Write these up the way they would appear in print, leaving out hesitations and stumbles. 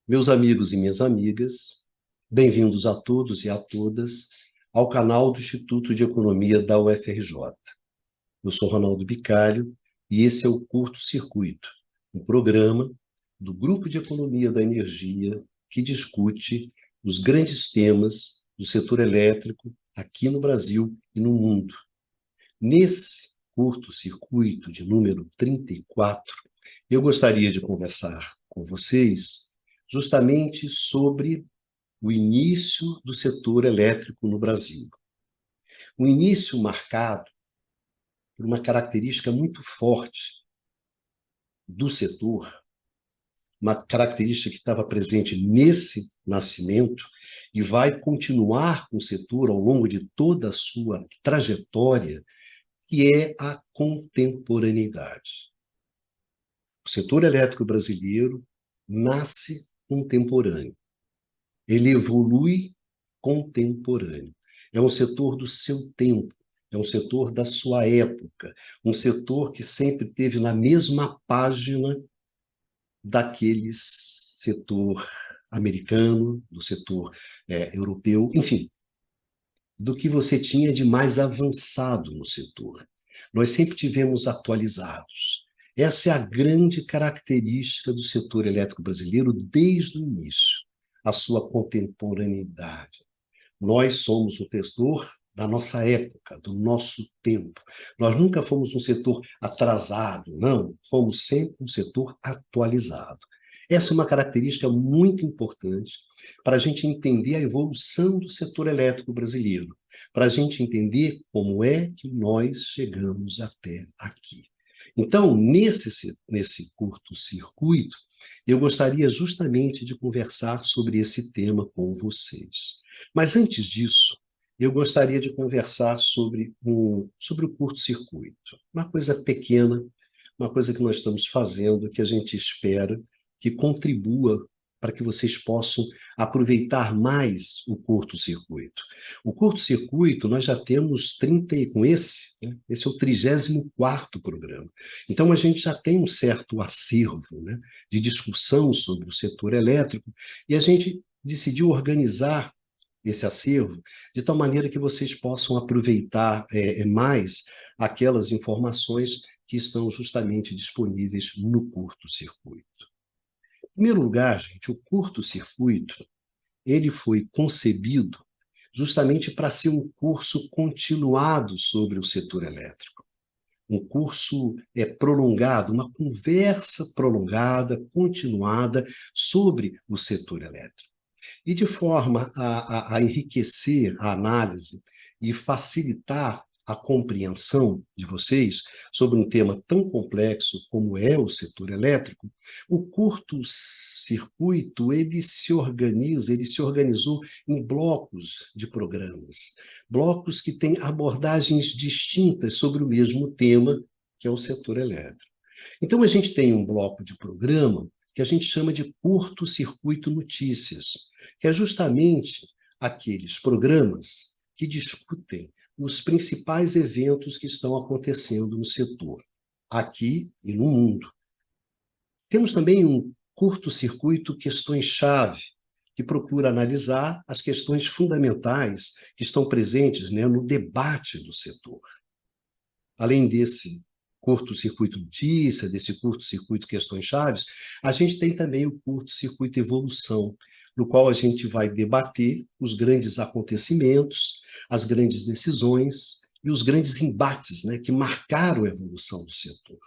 Meus amigos e minhas amigas, bem-vindos a todos e a todas ao canal do Instituto de Economia da UFRJ. Eu sou Ronaldo Bicalho e esse é o Curto Circuito, um programa do Grupo de Economia da Energia que discute os grandes temas do setor elétrico aqui no Brasil e no mundo. Nesse curto circuito de número 34, eu gostaria de conversar com vocês justamente sobre o início do setor elétrico no Brasil. Um início marcado por uma característica muito forte do setor, uma característica que estava presente nesse nascimento e vai continuar com o setor ao longo de toda a sua trajetória, que é a contemporaneidade. O setor elétrico brasileiro nasce contemporâneo. Ele evolui contemporâneo. É um setor do seu tempo, é um setor da sua época, um setor que sempre esteve na mesma página daquele setor americano, do setor europeu, enfim, do que você tinha de mais avançado no setor. Nós sempre tivemos atualizados. Essa é a grande característica do setor elétrico brasileiro desde o início, a sua contemporaneidade. Nós somos o setor da nossa época, do nosso tempo. Nós nunca fomos um setor atrasado, não. Fomos sempre um setor atualizado. Essa é uma característica muito importante para a gente entender a evolução do setor elétrico brasileiro, para a gente entender como é que nós chegamos até aqui. Então, nesse curto circuito, eu gostaria justamente de conversar sobre esse tema com vocês. Mas antes disso, eu gostaria de conversar sobre o curto-circuito. Uma coisa pequena, uma coisa que nós estamos fazendo, que a gente espera que contribua para que vocês possam aproveitar mais o curto-circuito. O curto-circuito, nós já temos 30, com esse é o 34º programa. Então, a gente já tem um certo acervo, de discussão sobre o setor elétrico, e a gente decidiu organizar esse acervo de tal maneira que vocês possam aproveitar mais aquelas informações que estão justamente disponíveis no curto-circuito. Em primeiro lugar, gente, o curto-circuito, ele foi concebido justamente para ser um curso continuado sobre o setor elétrico. Um curso prolongado, uma conversa prolongada, continuada sobre o setor elétrico. E de forma a enriquecer a análise e facilitar a compreensão de vocês sobre um tema tão complexo como é o setor elétrico, o curto-circuito ele se organizou em blocos de programas, blocos que têm abordagens distintas sobre o mesmo tema, que é o setor elétrico. Então, a gente tem um bloco de programa que a gente chama de curto-circuito notícias, que é justamente aqueles programas que discutem os principais eventos que estão acontecendo no setor, aqui e no mundo. Temos também um curto-circuito questões-chave, que procura analisar as questões fundamentais que estão presentes, no debate do setor. Além desse curto-circuito notícia, desse curto-circuito questões chaves, a gente tem também o curto-circuito evolução, no qual a gente vai debater os grandes acontecimentos, as grandes decisões e os grandes embates, que marcaram a evolução do setor.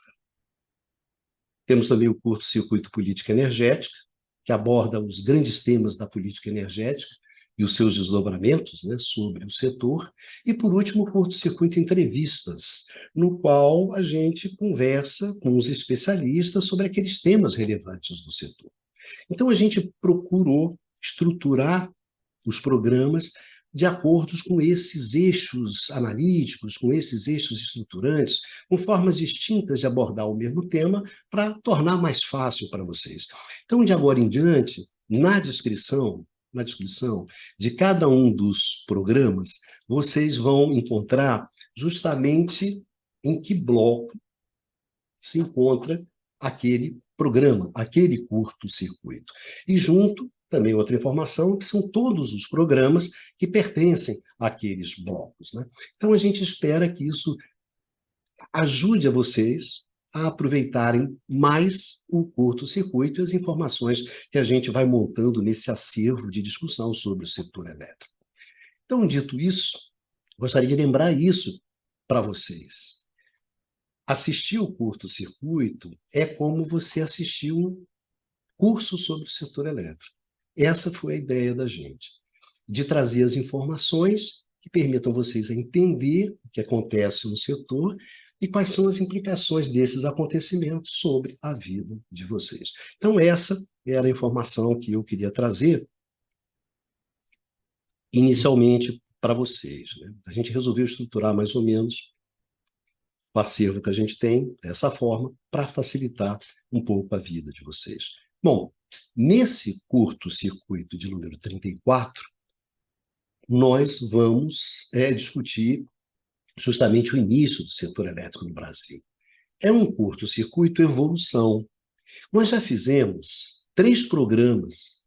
Temos também o curto-circuito política energética, que aborda os grandes temas da política energética e os seus desdobramentos, sobre o setor. E, por último, o curto-circuito entrevistas, no qual a gente conversa com os especialistas sobre aqueles temas relevantes do setor. Então, a gente procurou estruturar os programas de acordo com esses eixos analíticos, com esses eixos estruturantes, com formas distintas de abordar o mesmo tema para tornar mais fácil para vocês. Então, de agora em diante, na descrição de cada um dos programas, vocês vão encontrar justamente em que bloco se encontra aquele programa, aquele curto-circuito. E junto, também outra informação, que são todos os programas que pertencem àqueles blocos, né? Então, a gente espera que isso ajude a vocês a aproveitarem mais o curto-circuito e as informações que a gente vai montando nesse acervo de discussão sobre o setor elétrico. Então, dito isso, gostaria de lembrar isso para vocês. Assistir o curto-circuito é como você assistir um curso sobre o setor elétrico. Essa foi a ideia da gente, de trazer as informações que permitam vocês entender o que acontece no setor e quais são as implicações desses acontecimentos sobre a vida de vocês. Então, essa era a informação que eu queria trazer inicialmente para vocês, né? A gente resolveu estruturar mais ou menos o acervo que a gente tem dessa forma para facilitar um pouco a vida de vocês. Bom, nesse curto-circuito de número 34, nós vamos discutir justamente o início do setor elétrico no Brasil. É um curto-circuito evolução. Nós já fizemos 3 programas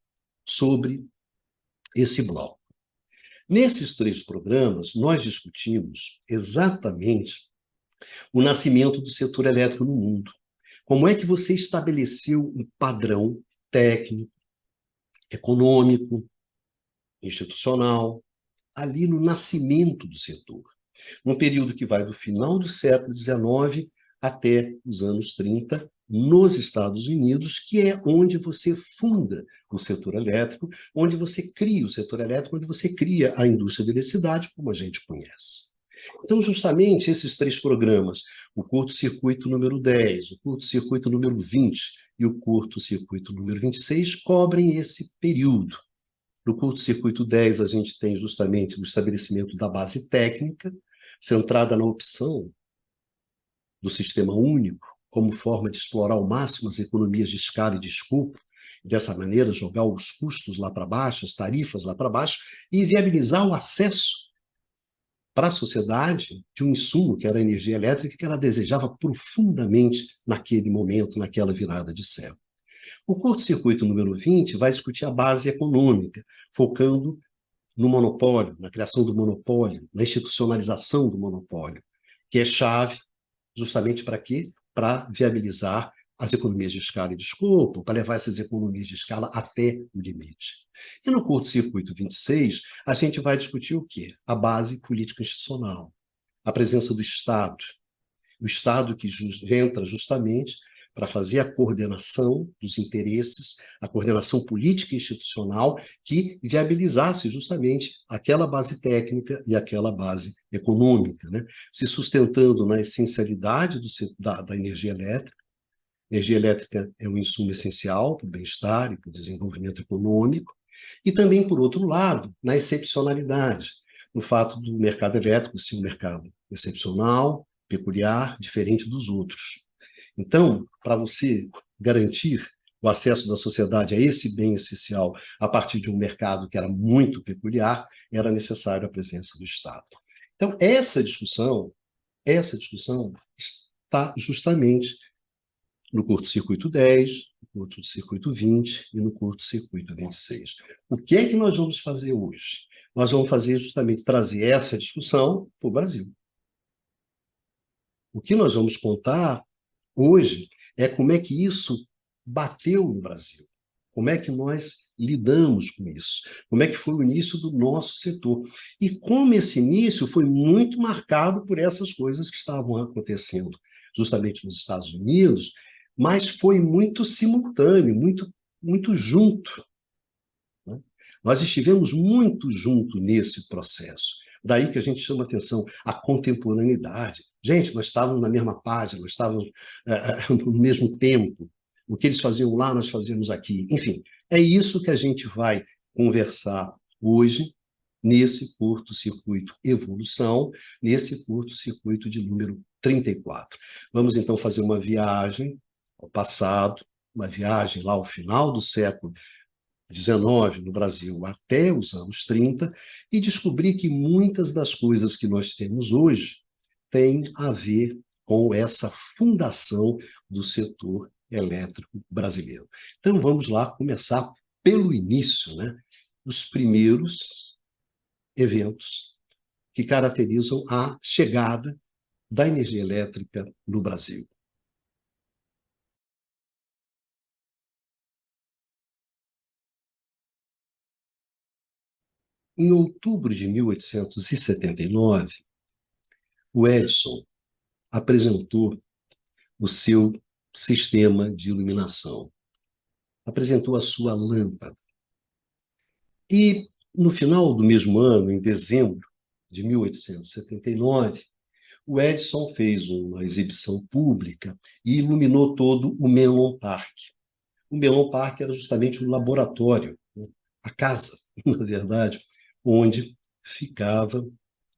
sobre esse bloco. Nesses 3 programas, nós discutimos exatamente o nascimento do setor elétrico no mundo. Como é que você estabeleceu um padrão técnico, econômico, institucional, ali no nascimento do setor, num período que vai do final do século XIX até os anos 30, nos Estados Unidos, que é onde você funda o setor elétrico, onde você cria o setor elétrico, onde você cria a indústria da eletricidade, como a gente conhece. Então, justamente esses 3 programas, o curto-circuito número 10, o curto-circuito número 20 e o curto-circuito número 26, cobrem esse período. No curto-circuito 10, a gente tem justamente o estabelecimento da base técnica, centrada na opção do sistema único, como forma de explorar ao máximo as economias de escala e de escopo, e dessa maneira jogar os custos lá para baixo, as tarifas lá para baixo, e viabilizar o acesso para a sociedade de um insumo, que era a energia elétrica, que ela desejava profundamente naquele momento, naquela virada de século. O curto-circuito número 20 vai discutir a base econômica, focando no monopólio, na criação do monopólio, na institucionalização do monopólio, que é chave justamente para quê? Para viabilizar as economias de escala e de escopo, para levar essas economias de escala até o limite. E no curto-circuito 26, a gente vai discutir o quê? A base político-institucional, a presença do Estado, o Estado que entra justamente para fazer a coordenação dos interesses, a coordenação política e institucional que viabilizasse justamente aquela base técnica e aquela base econômica, né? Se sustentando na essencialidade da energia elétrica. Energia elétrica é um insumo essencial para o bem-estar e para o desenvolvimento econômico, e também, por outro lado, na excepcionalidade, no fato do mercado elétrico ser um mercado excepcional, peculiar, diferente dos outros. Então, para você garantir o acesso da sociedade a esse bem essencial a partir de um mercado que era muito peculiar, era necessário a presença do Estado. Então, essa discussão está justamente no curto-circuito 10, no curto-circuito 20 e no curto-circuito 26. O que é que nós vamos fazer hoje? Nós vamos fazer justamente trazer essa discussão para o Brasil. O que nós vamos contar hoje é como é que isso bateu no Brasil. Como é que nós lidamos com isso? Como é que foi o início do nosso setor? E como esse início foi muito marcado por essas coisas que estavam acontecendo justamente nos Estados Unidos, mas foi muito simultâneo, muito junto, né? Nós estivemos muito junto nesse processo. Daí que a gente chama atenção a contemporaneidade. Gente, nós estávamos na mesma página, nós estávamos no mesmo tempo. O que eles faziam lá, nós fazíamos aqui. Enfim, é isso que a gente vai conversar hoje, nesse curto-circuito evolução, nesse curto-circuito de número 34. Vamos, então, fazer uma viagem ao passado, uma viagem lá ao final do século XIX no Brasil até os anos 30 e descobrir que muitas das coisas que nós temos hoje têm a ver com essa fundação do setor elétrico brasileiro. Então, vamos lá começar pelo início, né? Os primeiros eventos que caracterizam a chegada da energia elétrica no Brasil. Em outubro de 1879, o Edison apresentou o seu sistema de iluminação, apresentou a sua lâmpada. E, no final do mesmo ano, em dezembro de 1879, o Edison fez uma exibição pública e iluminou todo o Menlo Park. O Menlo Park era justamente o laboratório, né? A casa, na verdade, onde ficava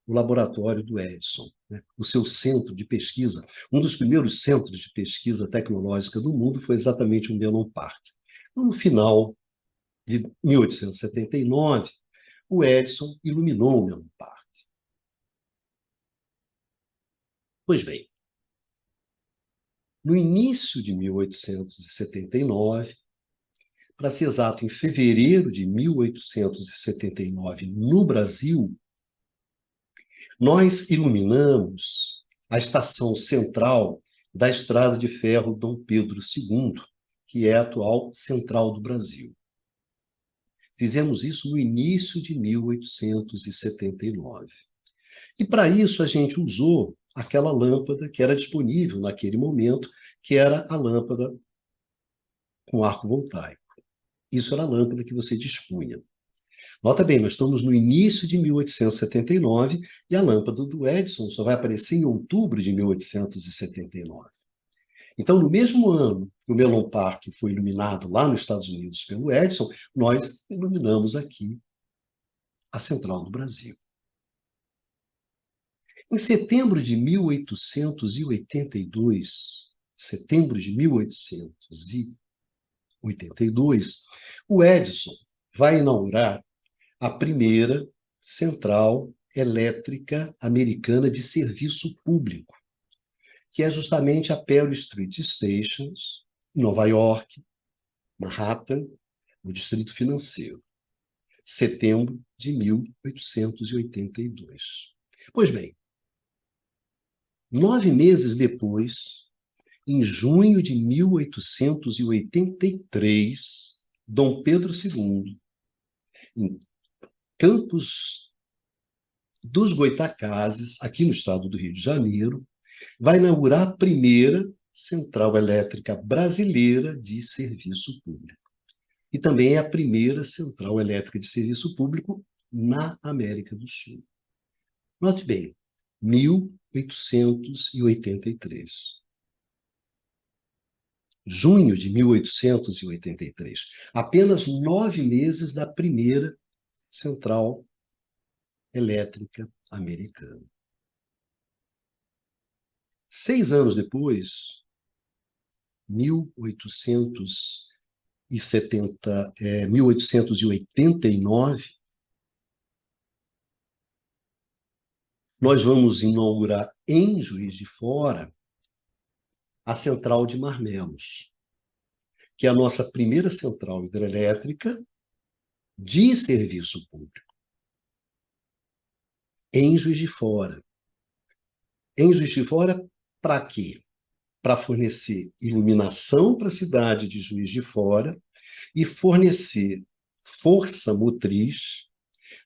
o laboratório do Edison, né? O seu centro de pesquisa. Um dos primeiros centros de pesquisa tecnológica do mundo foi exatamente o Menlo Park. Então, no final de 1879, o Edison iluminou o Menlo Park. Pois bem, no início de 1879, para ser exato, em fevereiro de 1879, no Brasil, nós iluminamos a estação central da Estrada de Ferro Dom Pedro II, que é a atual Central do Brasil. Fizemos isso no início de 1879. E para isso a gente usou aquela lâmpada que era disponível naquele momento, que era a lâmpada com arco voltaico. Isso era a lâmpada que você dispunha. Nota bem, nós estamos no início de 1879 e a lâmpada do Edison só vai aparecer em outubro de 1879. Então, no mesmo ano que o Menlo Park foi iluminado lá nos Estados Unidos pelo Edison, nós iluminamos aqui a Central do Brasil. Em setembro de 1882, o Edison vai inaugurar a primeira central elétrica americana de serviço público, que é justamente a Pearl Street Stations, em Nova York, Manhattan, no Distrito Financeiro, setembro de 1882. Pois bem, 9 meses depois, em junho de 1883, Dom Pedro II, em Campos dos Goitacazes, aqui no estado do Rio de Janeiro, vai inaugurar a primeira central elétrica brasileira de serviço público. E também é a primeira central elétrica de serviço público na América do Sul. Note bem, 1883. Junho de 1883. Apenas 9 meses da primeira central elétrica americana. 6 anos depois, 1889, nós vamos inaugurar em Juiz de Fora a central de Marmelos, que é a nossa primeira central hidrelétrica de serviço público. Em Juiz de Fora. Em Juiz de Fora, para quê? Para fornecer iluminação para a cidade de Juiz de Fora e fornecer força motriz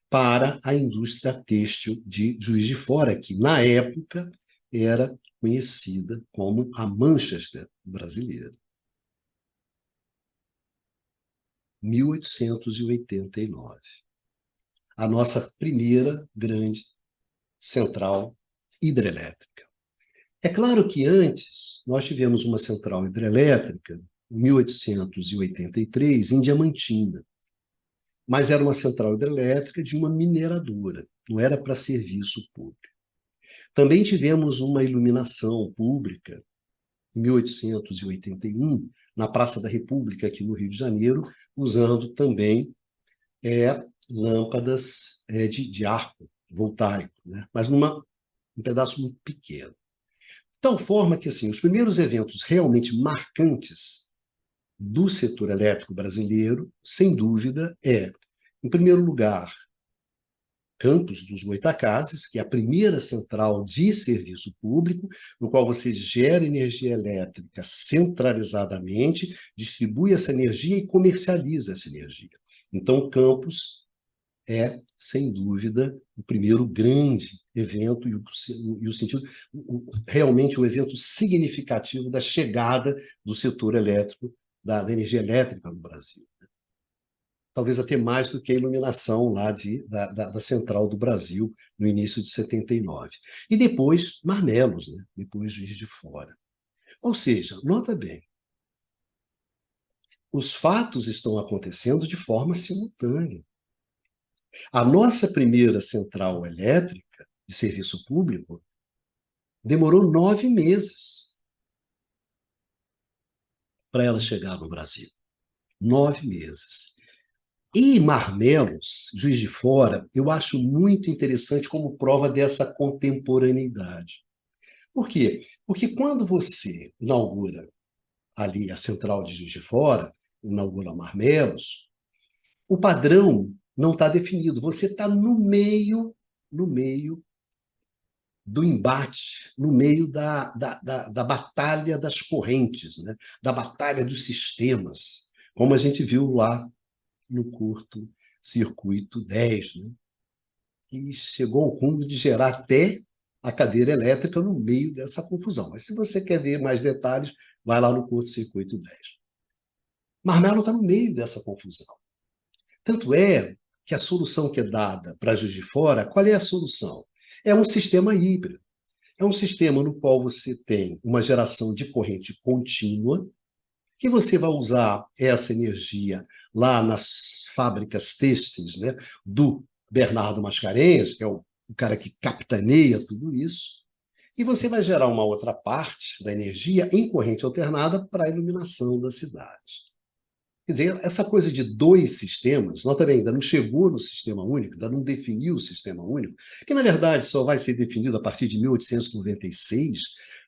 para a indústria têxtil de Juiz de Fora, que, na época, era conhecida como a Manchester brasileira. 1889. A nossa primeira grande central hidrelétrica. É claro que antes nós tivemos uma central hidrelétrica, em 1883, em Diamantina, mas era uma central hidrelétrica de uma mineradora, não era para serviço público. Também tivemos uma iluminação pública, em 1881, na Praça da República, aqui no Rio de Janeiro, usando também lâmpadas de arco voltaico, né? Mas um pedaço muito pequeno. Tal forma que, assim, os primeiros eventos realmente marcantes do setor elétrico brasileiro, sem dúvida, em primeiro lugar, Campos dos Goytacazes, que é a primeira central de serviço público, no qual você gera energia elétrica centralizadamente, distribui essa energia e comercializa essa energia. Então, Campos é, sem dúvida, o primeiro grande evento e o sentido, realmente o evento significativo da chegada do setor elétrico, da energia elétrica no Brasil. Talvez até mais do que a iluminação lá da Central do Brasil, no início de 79. E depois, Marmelos, né? Depois Juiz de Fora. Ou seja, nota bem, os fatos estão acontecendo de forma simultânea. A nossa primeira central elétrica de serviço público demorou 9 meses para ela chegar no Brasil. 9 meses. E Marmelos, Juiz de Fora, eu acho muito interessante como prova dessa contemporaneidade. Por quê? Porque quando você inaugura ali a central de Juiz de Fora, inaugura Marmelos, o padrão não está definido. Você está no meio do embate, no meio da batalha das correntes, né? Da batalha dos sistemas, como a gente viu lá no curto circuito 10, né? Que chegou ao cúmulo de gerar até a cadeira elétrica no meio dessa confusão. Mas se você quer ver mais detalhes, vai lá no curto circuito 10. Marmelo está no meio dessa confusão. Tanto é que a solução que é dada para Juiz de Fora, qual é a solução? É um sistema híbrido. É um sistema no qual você tem uma geração de corrente contínua, que você vai usar essa energia lá nas fábricas têxteis, né, do Bernardo Mascarenhas, que é o cara que capitaneia tudo isso, e você vai gerar uma outra parte da energia em corrente alternada para a iluminação da cidade. Quer dizer, essa coisa de dois sistemas, nota bem, ainda não chegou no sistema único, ainda não definiu o sistema único, que na verdade só vai ser definido a partir de 1896,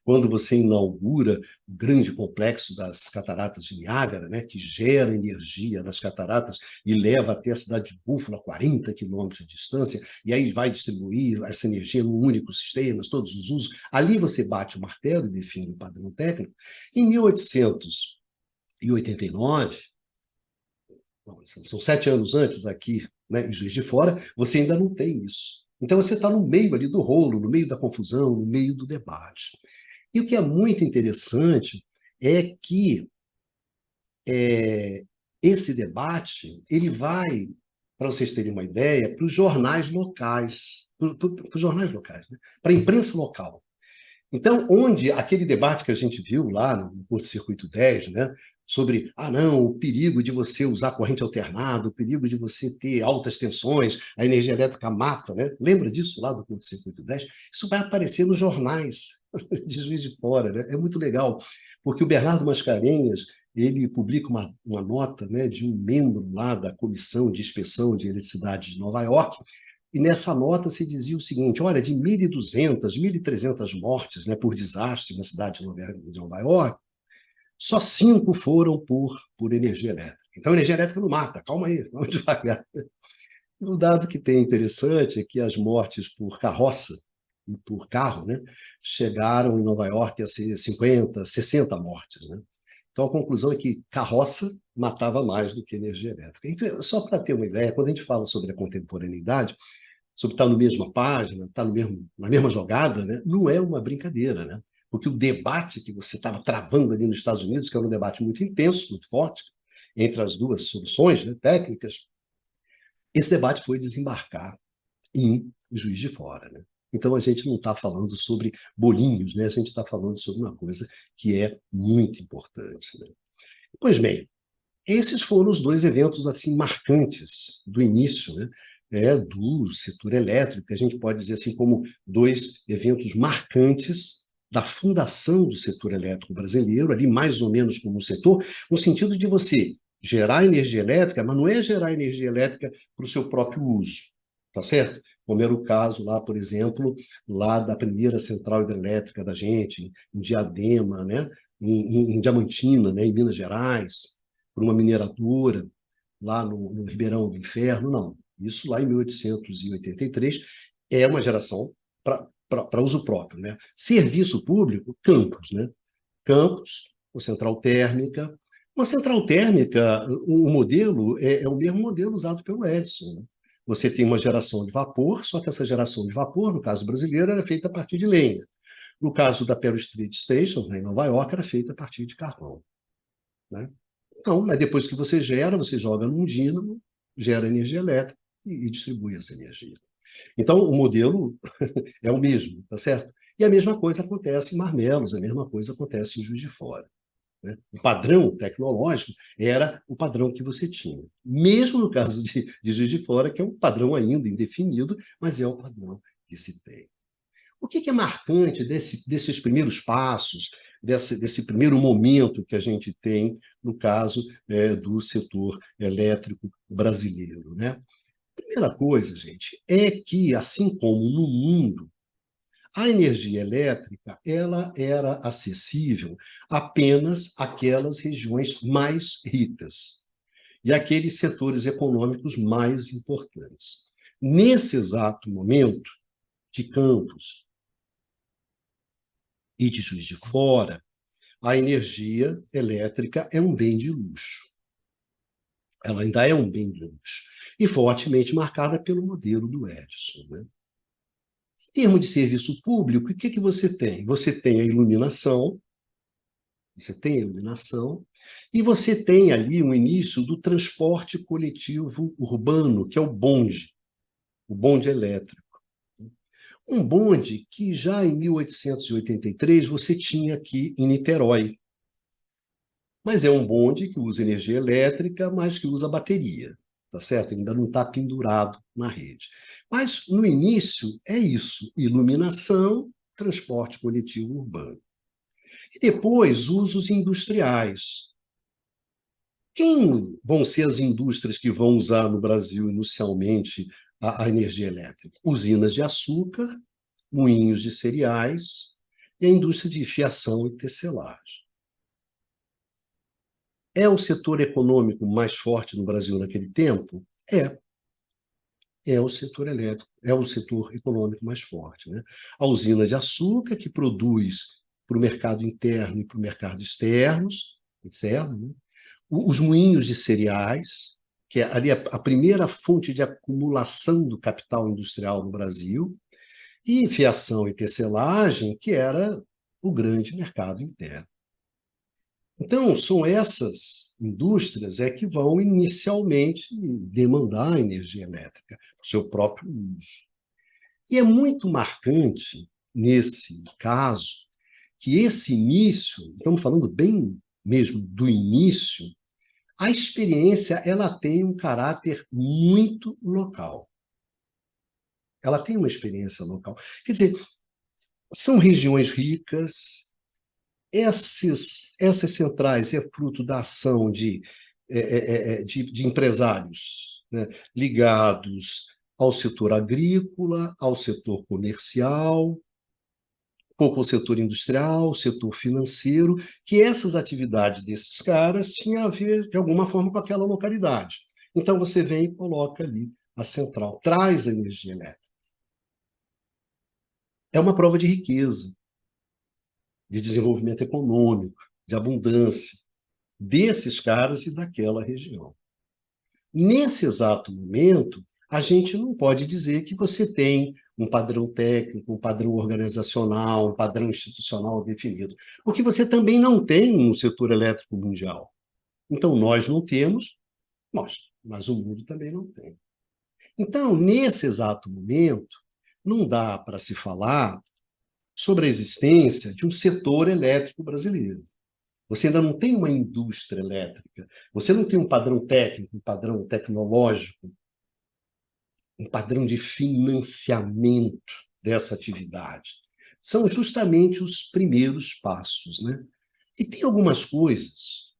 quando você inaugura o grande complexo das Cataratas de Niágara, né, que gera energia das cataratas e leva até a cidade de Búfalo, a 40 quilômetros de distância, e aí vai distribuir essa energia num único sistema, todos os usos. Ali você bate o martelo e define o padrão técnico. Em 1889, são 7 anos antes aqui, né, em Juiz de Fora, você ainda não tem isso. Então você está no meio ali do rolo, no meio da confusão, no meio do debate. E o que é muito interessante é que esse debate ele vai, para vocês terem uma ideia, para os jornais locais, né? Para a imprensa local. Então, onde aquele debate que a gente viu lá no Curto Circuito 10, né, sobre, não, o perigo de você usar corrente alternada, o perigo de você ter altas tensões, a energia elétrica mata, né? Lembra disso lá do Curto Circuito 10? Isso vai aparecer nos jornais de Juiz de Fora, né? É muito legal, porque o Bernardo Mascarenhas, ele publica uma nota, né, de um membro lá da Comissão de Inspeção de Eletricidade de Nova York, e nessa nota se dizia o seguinte: olha, de 1.200, 1.300 mortes, né, por desastre na cidade de Nova York, só 5 foram por energia elétrica. Então, a energia elétrica não mata, calma aí, vamos devagar. E o dado que tem interessante é que as mortes por carroça e por carro, né, chegaram em Nova York a ser 50, 60 mortes. Né? Então, a conclusão é que carroça matava mais do que energia elétrica. Então, só para ter uma ideia, quando a gente fala sobre a contemporaneidade, sobre estar na mesma página, estar na mesma jogada, né? Não é uma brincadeira, né? Porque o debate que você estava travando ali nos Estados Unidos, que era um debate muito intenso, muito forte, entre as duas soluções, né, técnicas, esse debate foi desembarcar em Juiz de Fora. Né? Então, a gente não está falando sobre bolinhos, né? A gente está falando sobre uma coisa que é muito importante. Né? Pois bem, esses foram os dois eventos assim marcantes do início, né, do setor elétrico, que a gente pode dizer assim como dois eventos marcantes da fundação do setor elétrico brasileiro, ali mais ou menos como um setor, no sentido de você gerar energia elétrica, mas não é gerar energia elétrica para o seu próprio uso. tá certo? Como era o caso lá, por exemplo, lá da primeira central hidrelétrica da gente, em Diadema, né? Em Diamantina, né? Em Minas Gerais, por uma mineradora, lá no Ribeirão do Inferno, não. Isso lá em 1883 é uma geração para uso próprio, né? Serviço público, campos, né? Campos, ou central térmica. Uma central térmica, o modelo é o mesmo modelo usado pelo Edison, né? Você tem uma geração de vapor, só que essa geração de vapor, no caso brasileiro, era feita a partir de lenha. No caso da Pearl Street Station, em Nova York, era feita a partir de carvão, né? Então, mas depois que você gera, você joga num dínamo, gera energia elétrica e distribui essa energia. Então, o modelo é o mesmo, tá certo? E a mesma coisa acontece em Marmelos, a mesma coisa acontece em Juiz de Fora, né? O padrão tecnológico era o padrão que você tinha. Mesmo no caso de Juiz de Fora, que é um padrão ainda indefinido, mas é o padrão que se tem. O que é marcante desses primeiros passos, desse primeiro momento que a gente tem no caso do setor elétrico brasileiro, né? Primeira coisa, gente, é que, assim como no mundo, a energia elétrica ela era acessível apenas àquelas regiões mais ricas e àqueles setores econômicos mais importantes. Nesse exato momento, de Campos e de Juiz de Fora, a energia elétrica é um bem de luxo. Ela ainda é um bem de luxo. E fortemente marcada pelo modelo do Edison, né? Em termos de serviço público, o que você tem? Você tem a iluminação, e você tem ali o início do transporte coletivo urbano, que é o bonde elétrico. Um bonde que já em 1883 você tinha aqui em Niterói. Mas é um bonde que usa energia elétrica, mas que usa bateria, tá certo? Ainda não está pendurado na rede. Mas no início é isso: iluminação, transporte coletivo urbano. E depois, usos industriais. Quem vão ser as indústrias que vão usar no Brasil inicialmente a energia elétrica? Usinas de açúcar, moinhos de cereais e a indústria de fiação e tecelagem. É o setor econômico mais forte no Brasil naquele tempo? É o setor elétrico, é o setor econômico mais forte, né? A usina de açúcar, que produz para o mercado interno e para o mercado externo, né? Os moinhos de cereais, que é ali a primeira fonte de acumulação do capital industrial no Brasil, e fiação e tecelagem, que era o grande mercado interno. Então, são essas indústrias que vão inicialmente demandar energia elétrica para o seu próprio uso. E é muito marcante, nesse caso, que esse início, estamos falando bem mesmo do início, a experiência ela tem um caráter muito local. Ela tem uma experiência local. Quer dizer, são regiões ricas. Essas centrais é fruto da ação de empresários, né, ligados ao setor agrícola, ao setor comercial, pouco ao setor industrial, setor financeiro, que essas atividades desses caras tinham a ver, de alguma forma, com aquela localidade. Então, você vem e coloca ali a central, traz a energia elétrica. É uma prova de riqueza, de desenvolvimento econômico, de abundância desses caras e daquela região. Nesse exato momento, a gente não pode dizer que você tem um padrão técnico, um padrão organizacional, um padrão institucional definido, porque você também não tem no setor elétrico mundial. Então, nós não temos, mas o mundo também não tem. Então, nesse exato momento, não dá para se falar sobre a existência de um setor elétrico brasileiro. Você ainda não tem uma indústria elétrica, você não tem um padrão técnico, um padrão tecnológico, um padrão de financiamento dessa atividade. São justamente os primeiros passos, né? E tem algumas coisas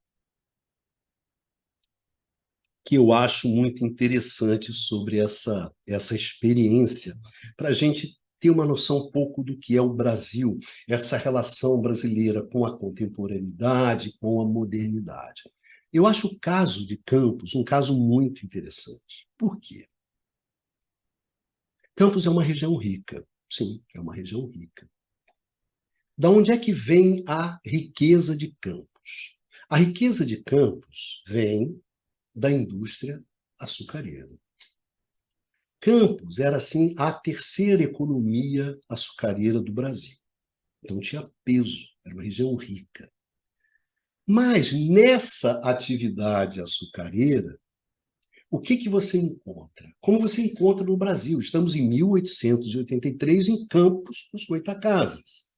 que eu acho muito interessante sobre essa experiência, para a gente ter uma noção um pouco do que é o Brasil, essa relação brasileira com a contemporaneidade, com a modernidade. Eu acho o caso de Campos um caso muito interessante. Por quê? Campos é uma região rica. Sim, é uma região rica. Da onde é que vem a riqueza de Campos? A riqueza de Campos vem da indústria açucareira. Campos era, assim, a terceira economia açucareira do Brasil. Então tinha peso, era uma região rica. Mas nessa atividade açucareira, o que você encontra? Como você encontra no Brasil? Estamos em 1883, em Campos dos Goytacazes.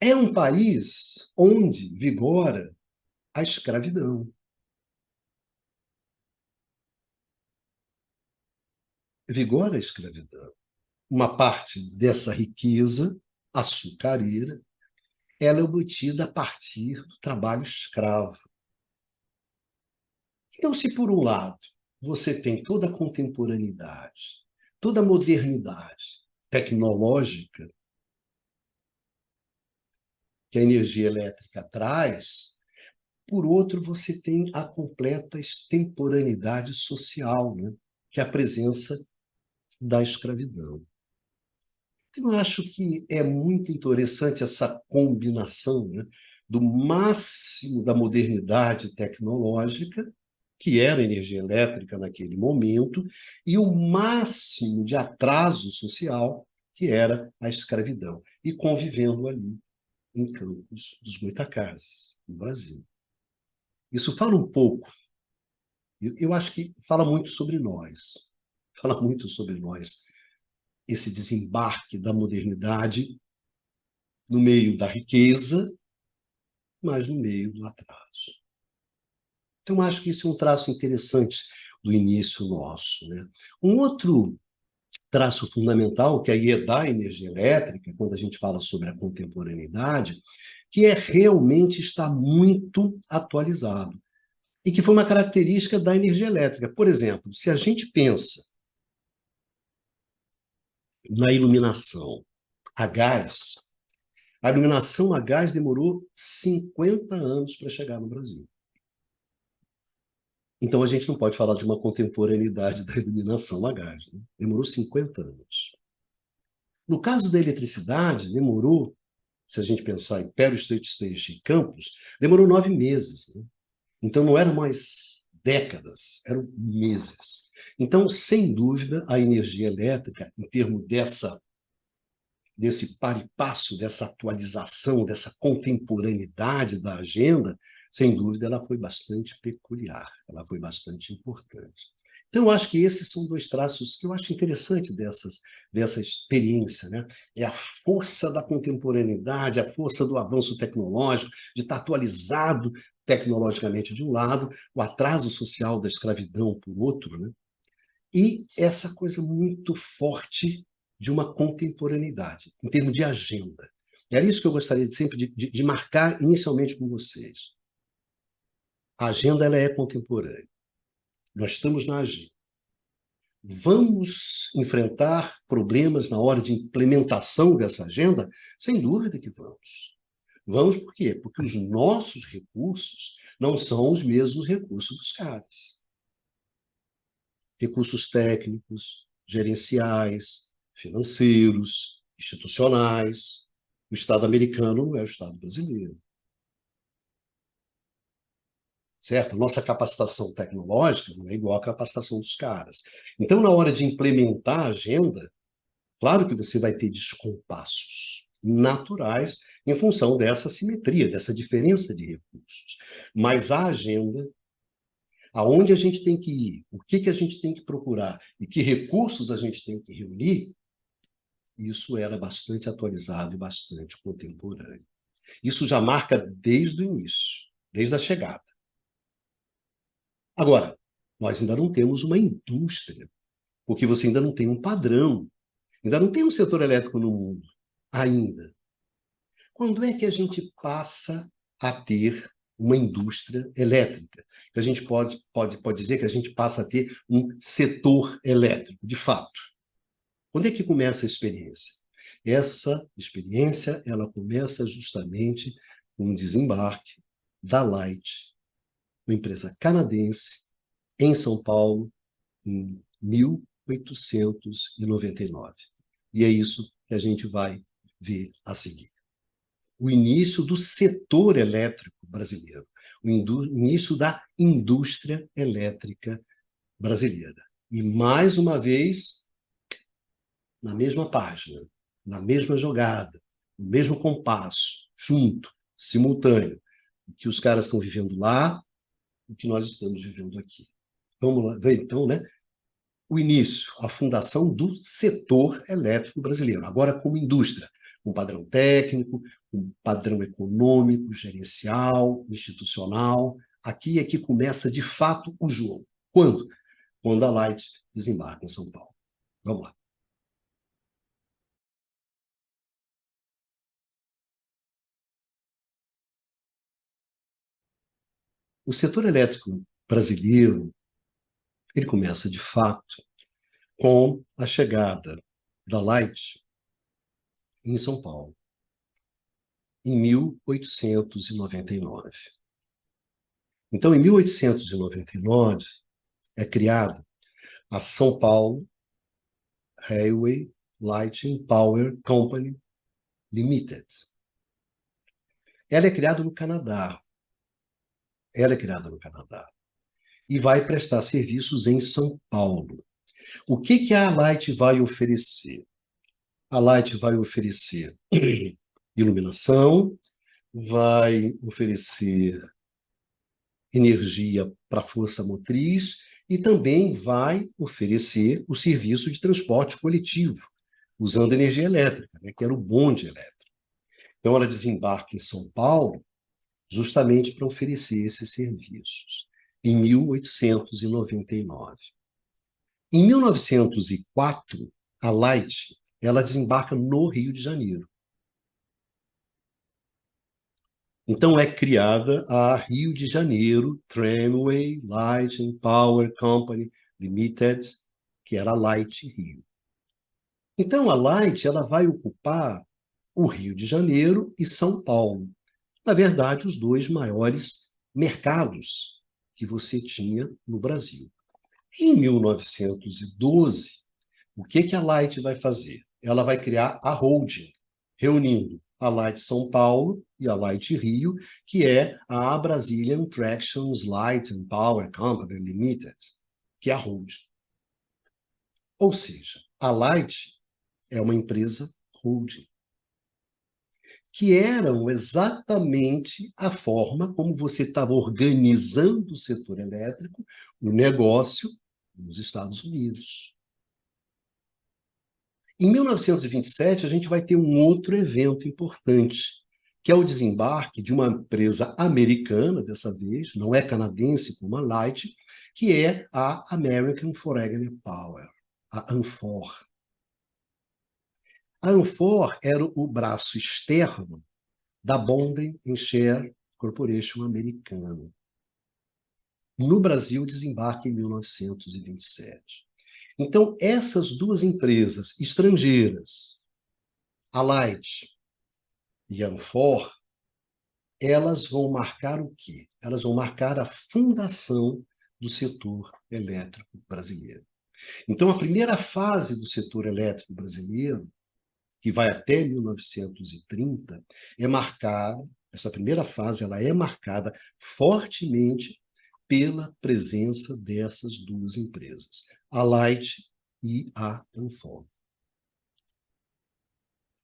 É um país onde vigora a escravidão. Vigora a escravidão. Uma parte dessa riqueza açucareira, ela é obtida a partir do trabalho escravo. Então, se por um lado você tem toda a contemporaneidade, toda a modernidade tecnológica que a energia elétrica traz, por outro, você tem a completa extemporaneidade social, né? Que é a presença da escravidão. Eu acho que é muito interessante essa combinação, né, do máximo da modernidade tecnológica, que era a energia elétrica naquele momento, e o máximo de atraso social, que era a escravidão, e convivendo ali em Campos dos Goytacazes, no Brasil. Isso fala um pouco, eu acho que fala muito sobre nós, fala muito sobre nós, esse desembarque da modernidade no meio da riqueza, mas no meio do atraso. Então, acho que isso é um traço interessante do início nosso, né? Um outro traço fundamental, que aí é da energia elétrica, quando a gente fala sobre a contemporaneidade, que é realmente estar muito atualizado, e que foi uma característica da energia elétrica. Por exemplo, se a gente pensa na iluminação a gás, a iluminação a gás demorou 50 anos para chegar no Brasil. Então, a gente não pode falar de uma contemporaneidade da iluminação a gás, né? Demorou 50 anos. No caso da eletricidade, demorou, se a gente pensar em Pearl State Station e Campos, demorou 9 meses, né? Então, não eram mais décadas, eram meses. Então, sem dúvida, a energia elétrica, em termos desse par e passo, dessa atualização, dessa contemporaneidade da agenda, sem dúvida, ela foi bastante peculiar, ela foi bastante importante. Então, eu acho que esses são dois traços que eu acho interessante dessa experiência, né? É a força da contemporaneidade, a força do avanço tecnológico, de estar atualizado tecnologicamente de um lado, o atraso social da escravidão por outro, né? E essa coisa muito forte de uma contemporaneidade, em termos de agenda. Era isso que eu gostaria sempre de marcar inicialmente com vocês. A agenda ela é contemporânea. Nós estamos na agenda. Vamos enfrentar problemas na hora de implementação dessa agenda? Sem dúvida que vamos. Vamos por quê? Porque os nossos recursos não são os mesmos recursos dos caras. Recursos técnicos, gerenciais, financeiros, institucionais. O Estado americano não é o Estado brasileiro. Certo? Nossa capacitação tecnológica não é igual à capacitação dos caras. Então, na hora de implementar a agenda, claro que você vai ter descompassos naturais em função dessa simetria, dessa diferença de recursos. Mas a agenda, aonde a gente tem que ir, o que a gente tem que procurar e que recursos a gente tem que reunir, isso era bastante atualizado e bastante contemporâneo. Isso já marca desde o início, desde a chegada. Agora, nós ainda não temos uma indústria, porque você ainda não tem um padrão, ainda não tem um setor elétrico no mundo, ainda. Quando é que a gente passa a ter uma indústria elétrica. A gente pode dizer que a gente passa a ter um setor elétrico, de fato. Quando é que começa a experiência? Essa experiência ela começa justamente com o desembarque da Light, uma empresa canadense, em São Paulo, em 1899. E é isso que a gente vai ver a seguir. O início do setor elétrico brasileiro, o início da indústria elétrica brasileira. E, mais uma vez, na mesma página, na mesma jogada, no mesmo compasso, junto, simultâneo, o que os caras estão vivendo lá, o que nós estamos vivendo aqui. Vamos lá, ver então, né? O início, a fundação do setor elétrico brasileiro, agora como indústria, um padrão técnico, um padrão econômico, gerencial, institucional. Aqui é que começa, de fato, o jogo. Quando? Quando a Light desembarca em São Paulo. Vamos lá. O setor elétrico brasileiro, ele começa, de fato, com a chegada da Light em São Paulo, em 1899. Então, em 1899, é criada a São Paulo Railway Lighting Power Company Limited. Ela é criada no Canadá. Ela é criada no Canadá. E vai prestar serviços em São Paulo. O que a Light vai oferecer? A Light vai oferecer iluminação, vai oferecer energia para a força motriz e também vai oferecer o serviço de transporte coletivo, usando energia elétrica, né, que era o bonde elétrico. Então, ela desembarca em São Paulo justamente para oferecer esses serviços, em 1899. Em 1904, a Light ela desembarca no Rio de Janeiro. Então é criada a Rio de Janeiro Tramway Light and Power Company Limited, que era a Light Rio. Então a Light ela vai ocupar o Rio de Janeiro e São Paulo. Na verdade, os dois maiores mercados que você tinha no Brasil. Em 1912, o que a Light vai fazer? Ela vai criar a holding, reunindo a Light São Paulo e a Light Rio, que é a Brazilian Tractions Light and Power Company Limited, que é a holding. Ou seja, a Light é uma empresa holding, que eram exatamente a forma como você estava organizando o setor elétrico, o negócio nos Estados Unidos. Em 1927, a gente vai ter um outro evento importante, que é o desembarque de uma empresa americana, dessa vez, não é canadense como a Light, que é a American Foreign Power, a ANFOR. A ANFOR era o braço externo da Bond Share Corporation americana. No Brasil, desembarque em 1927. Então, essas duas empresas estrangeiras, a Light e a Anfor, elas vão marcar o quê? Elas vão marcar a fundação do setor elétrico brasileiro. Então, a primeira fase do setor elétrico brasileiro, que vai até 1930, é marcada, essa primeira fase ela é marcada fortemente pela presença dessas duas empresas, a Light e a Anfor.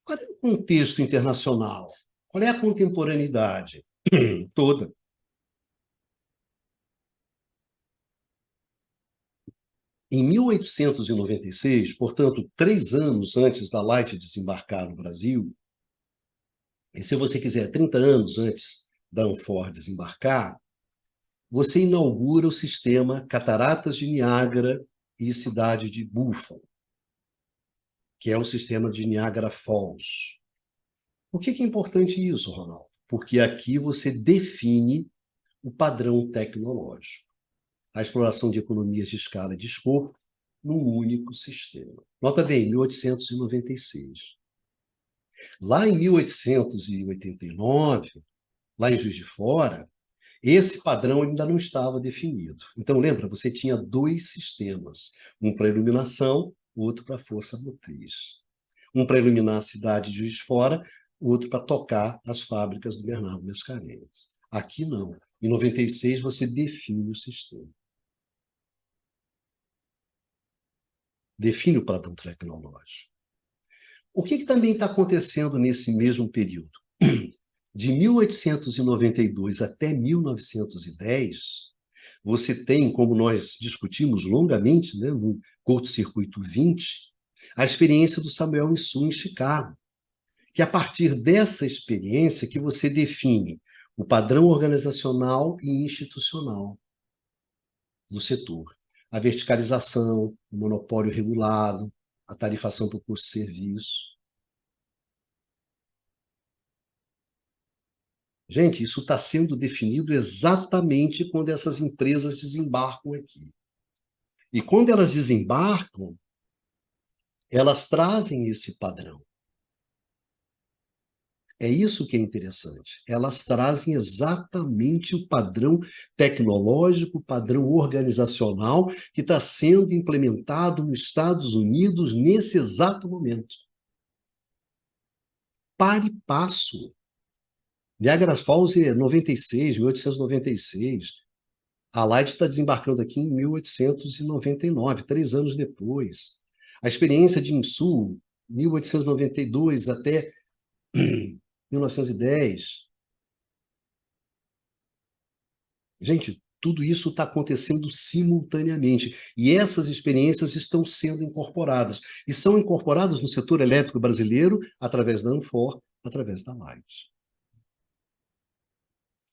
Qual é o contexto internacional? Qual é a contemporaneidade? Toda. Em 1896, portanto, 3 anos antes da Light desembarcar no Brasil, e se você quiser, 30 anos antes da Anfor desembarcar, você inaugura o sistema Cataratas de Niágara e Cidade de Buffalo, que é o sistema de Niagara Falls. Por que é importante isso, Ronaldo? Porque aqui você define o padrão tecnológico, a exploração de economias de escala e de escopo num único sistema. Nota bem, 1896. Lá em 1889, lá em Juiz de Fora, esse padrão ainda não estava definido. Então, lembra, você tinha dois sistemas, um para iluminação, outro para força motriz. Um para iluminar a cidade de Juiz de Fora, outro para tocar as fábricas do Bernardo Mascarenhas. Aqui não. Em 96 você define o sistema. Define o padrão tecnológico. O que também está acontecendo nesse mesmo período? De 1892 até 1910, você tem, como nós discutimos longamente, né, no Curto-Circuito 20, a experiência do Samuel Insull em Chicago, que a partir dessa experiência que você define o padrão organizacional e institucional do setor. A verticalização, o monopólio regulado, a tarifação por custo de serviço. Gente, isso está sendo definido exatamente quando essas empresas desembarcam aqui. E quando elas desembarcam, elas trazem esse padrão. É isso que é interessante. Elas trazem exatamente o padrão tecnológico, o padrão organizacional que está sendo implementado nos Estados Unidos nesse exato momento. Pare e passo. Niagara Falls é 96, 1896. A Light está desembarcando aqui em 1899, 3 anos depois. A experiência de Insul, 1892 até 1910. Gente, tudo isso está acontecendo simultaneamente. E essas experiências estão sendo incorporadas. E são incorporadas no setor elétrico brasileiro através da Anfor, através da Light.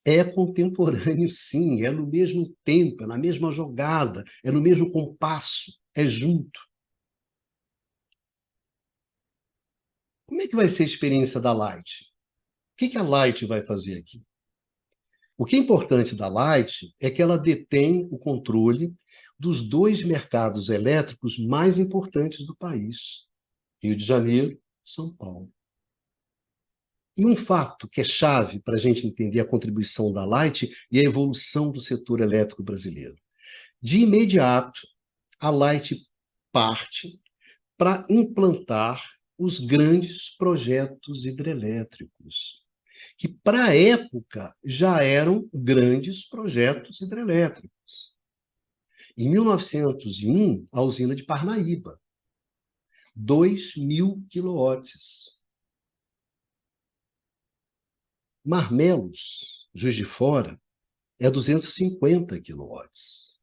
É contemporâneo, sim, é no mesmo tempo, é na mesma jogada, é no mesmo compasso, é junto. Como é que vai ser a experiência da Light? O que a Light vai fazer aqui? O que é importante da Light é que ela detém o controle dos dois mercados elétricos mais importantes do país, Rio de Janeiro e São Paulo. E um fato que é chave para a gente entender a contribuição da Light e a evolução do setor elétrico brasileiro. De imediato, a Light parte para implantar os grandes projetos hidrelétricos, que para a época já eram grandes projetos hidrelétricos. Em 1901, a usina de Parnaíba, 2.000 quilowatts. Marmelos, Juiz de Fora, é 250 quilowatts.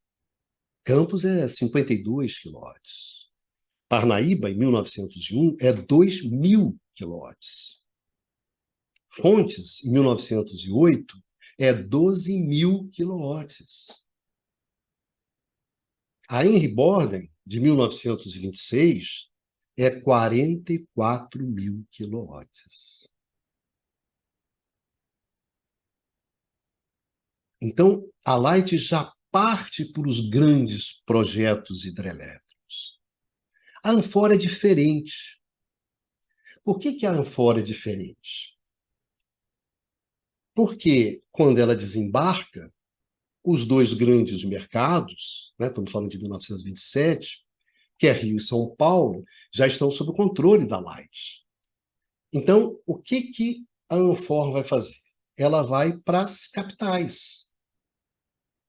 Campos é 52 quilowatts. Parnaíba, em 1901, é 2.000 quilowatts. Fontes, em 1908, é 12.000 quilowatts. A Henry Borden, de 1926, é 44.000 quilowatts. Então, a Light já parte para os grandes projetos hidrelétricos. A Anfor é diferente. Por que a Anfor é diferente? Porque, quando ela desembarca, os dois grandes mercados, né, estamos falando de 1927, que é Rio e São Paulo, já estão sob o controle da Light. Então, o que a Anfor vai fazer? Ela vai para as capitais.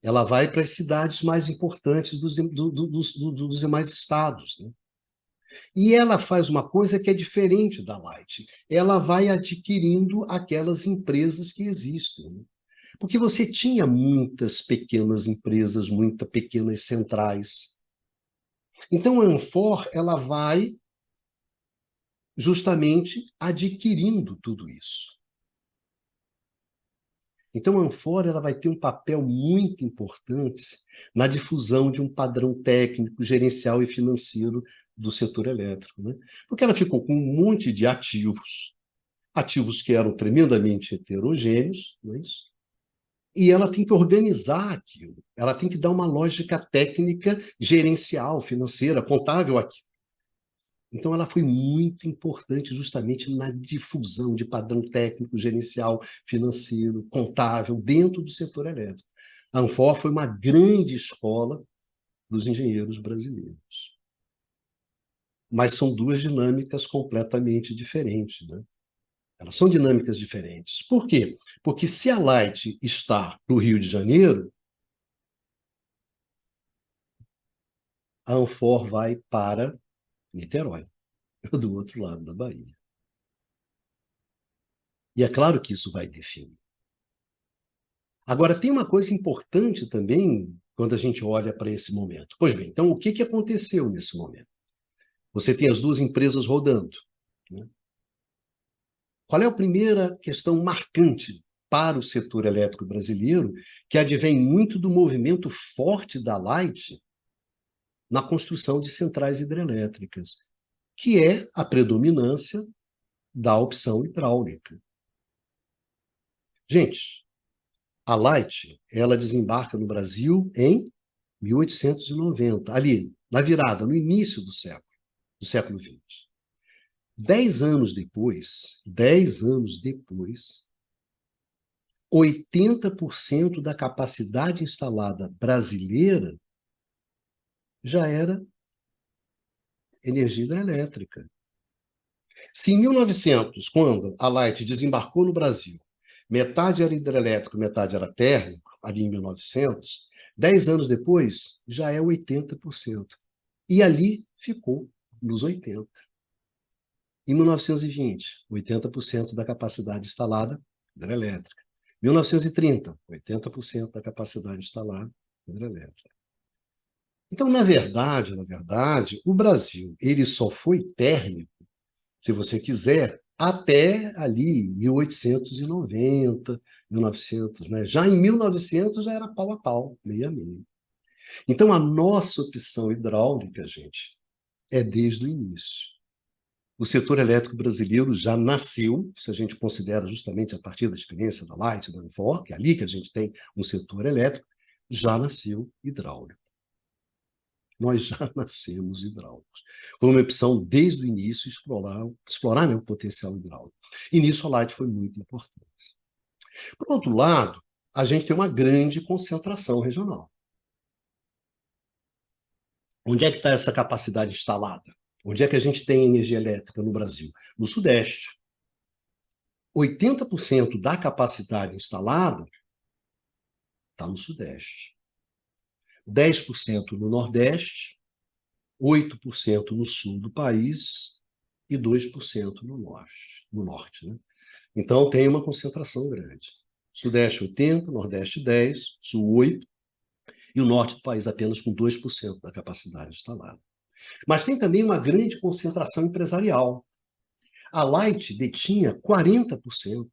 Ela vai para as cidades mais importantes dos demais estados. Né? E ela faz uma coisa que é diferente da Light. Ela vai adquirindo aquelas empresas que existem. Né? Porque você tinha muitas pequenas empresas, muitas pequenas centrais. Então, a Anfor ela vai justamente adquirindo tudo isso. Então, a Anfor ela vai ter um papel muito importante na difusão de um padrão técnico, gerencial e financeiro do setor elétrico. Né? Porque ela ficou com um monte de ativos que eram tremendamente heterogêneos, não é isso? E ela tem que organizar aquilo, ela tem que dar uma lógica técnica, gerencial, financeira, contábil aqui. Então, ela foi muito importante justamente na difusão de padrão técnico, gerencial, financeiro, contábil, dentro do setor elétrico. A Anfor foi uma grande escola dos engenheiros brasileiros. Mas são duas dinâmicas completamente diferentes, né? Elas são dinâmicas diferentes. Por quê? Porque se a Light está no Rio de Janeiro, a Anfor vai para Niterói, do outro lado da Bahia. E é claro que isso vai definir. Agora, tem uma coisa importante também quando a gente olha para esse momento. Pois bem, então o que aconteceu nesse momento? Você tem as duas empresas rodando, né? Qual é a primeira questão marcante para o setor elétrico brasileiro, que advém muito do movimento forte da Light na construção de centrais hidrelétricas, que é a predominância da opção hidráulica. Gente, a Light, ela desembarca no Brasil em 1890, ali, na virada, no início do século XX. 10 anos depois, 80% da capacidade instalada brasileira já era energia hidrelétrica. Se em 1900, quando a Light desembarcou no Brasil, metade era hidrelétrico, metade era térmico, ali em 1900, 10 anos depois, já é 80%. E ali ficou, nos 80. Em 1920, 80% da capacidade instalada hidrelétrica. 1930, 80% da capacidade instalada hidrelétrica. Então, na verdade, o Brasil ele só foi térmico, se você quiser, até ali 1890, 1900, né? Já em 1900 já era pau a pau, meio a meio. Então, a nossa opção hidráulica, gente, é desde o início. O setor elétrico brasileiro já nasceu, se a gente considera justamente a partir da experiência da Light, da Anfor, que é ali que a gente tem um setor elétrico, já nasceu hidráulico. Nós já nascemos hidráulicos. Foi uma opção desde o início explorar, né, o potencial hidráulico. E nisso a Light foi muito importante. Por outro lado, a gente tem uma grande concentração regional. Onde é que está essa capacidade instalada? Onde é que a gente tem energia elétrica no Brasil? No Sudeste. 80% da capacidade instalada está no Sudeste. 10% no Nordeste, 8% no Sul do país e 2% no Norte, né? Então, tem uma concentração grande. Sudeste 80%, Nordeste 10%, Sul 8%, e o Norte do país apenas com 2% da capacidade instalada. Mas tem também uma grande concentração empresarial. A Light detinha 40%.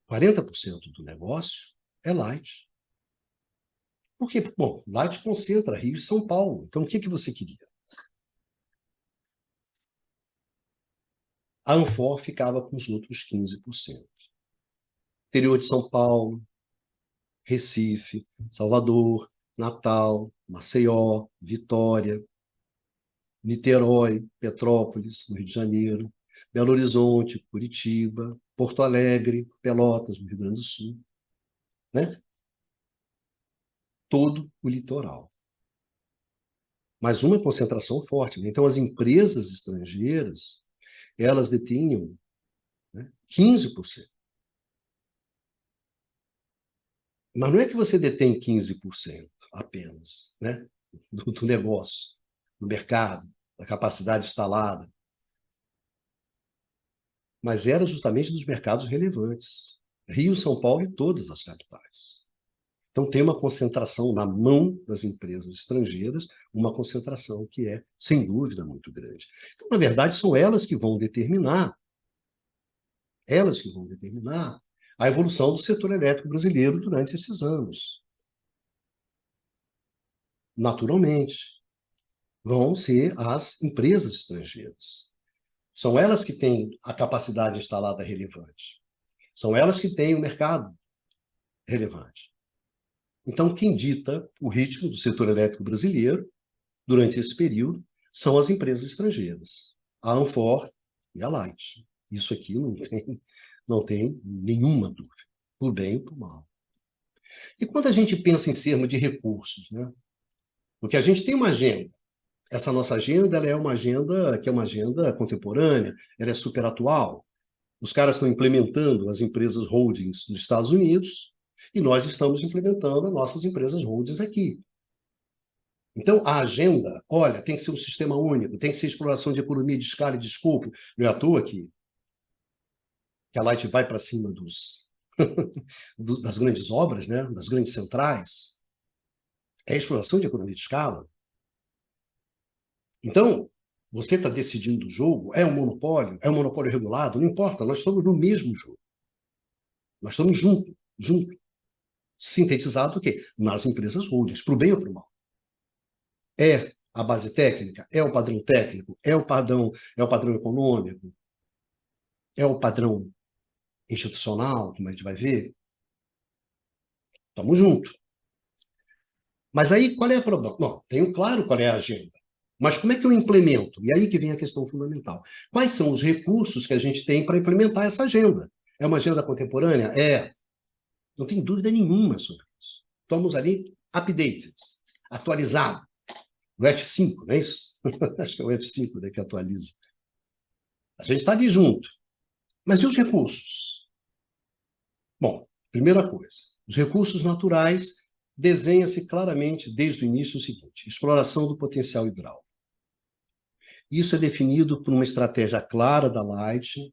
40% do negócio é Light. Por quê? Bom, Light concentra Rio e São Paulo. Então, o que você queria? A Anfor ficava com os outros 15%. Interior de São Paulo, Recife, Salvador, Natal, Maceió, Vitória, Niterói, Petrópolis, no Rio de Janeiro, Belo Horizonte, Curitiba, Porto Alegre, Pelotas, no Rio Grande do Sul, né? Todo o litoral. Mas uma concentração forte, né? Então, as empresas estrangeiras, elas detinham, né, 15%. Mas não é que você detém 15% apenas, né, do negócio, do mercado, da capacidade instalada, mas era justamente dos mercados relevantes. Rio, São Paulo e todas as capitais. Então, tem uma concentração na mão das empresas estrangeiras, uma concentração que é, sem dúvida, muito grande. Então, na verdade, são elas que vão determinar a evolução do setor elétrico brasileiro durante esses anos. Naturalmente, vão ser as empresas estrangeiras. São elas que têm a capacidade instalada relevante. São elas que têm o mercado relevante. Então, quem dita o ritmo do setor elétrico brasileiro durante esse período são as empresas estrangeiras, a Anfor e a Light. Isso aqui não tem nenhuma dúvida, por bem ou por mal. E quando a gente pensa em termos de recursos, né? Porque a gente tem uma agenda. Essa nossa agenda, ela é uma agenda que é uma agenda contemporânea, ela é super atual. Os caras estão implementando as empresas holdings nos Estados Unidos e nós estamos implementando as nossas empresas holdings aqui. Então, a agenda, olha, tem que ser um sistema único, tem que ser exploração de economia de escala e de escopo. Não é à toa que a Light vai para cima das grandes obras, né? Das grandes centrais. É exploração de economia de escala. Então, você está decidindo o jogo, é um monopólio regulado, não importa, nós estamos no mesmo jogo. Nós estamos juntos. Sintetizado o quê? Nas empresas holdings, para o bem ou para o mal. É a base técnica, é o padrão técnico, é o padrão econômico, é o padrão institucional, como a gente vai ver. Estamos juntos. Mas aí, qual é o problema? Não, tenho claro qual é a agenda. Mas como é que eu implemento? E aí que vem a questão fundamental. Quais são os recursos que a gente tem para implementar essa agenda? É uma agenda contemporânea? É. Não tem dúvida nenhuma sobre isso. Estamos ali updated, atualizado. No F5, não é isso? Acho que é o F5, né, que atualiza. A gente está ali junto. Mas e os recursos? Bom, primeira coisa, os recursos naturais desenha-se claramente desde o início o seguinte: exploração do potencial hidráulico. Isso é definido por uma estratégia clara da Light.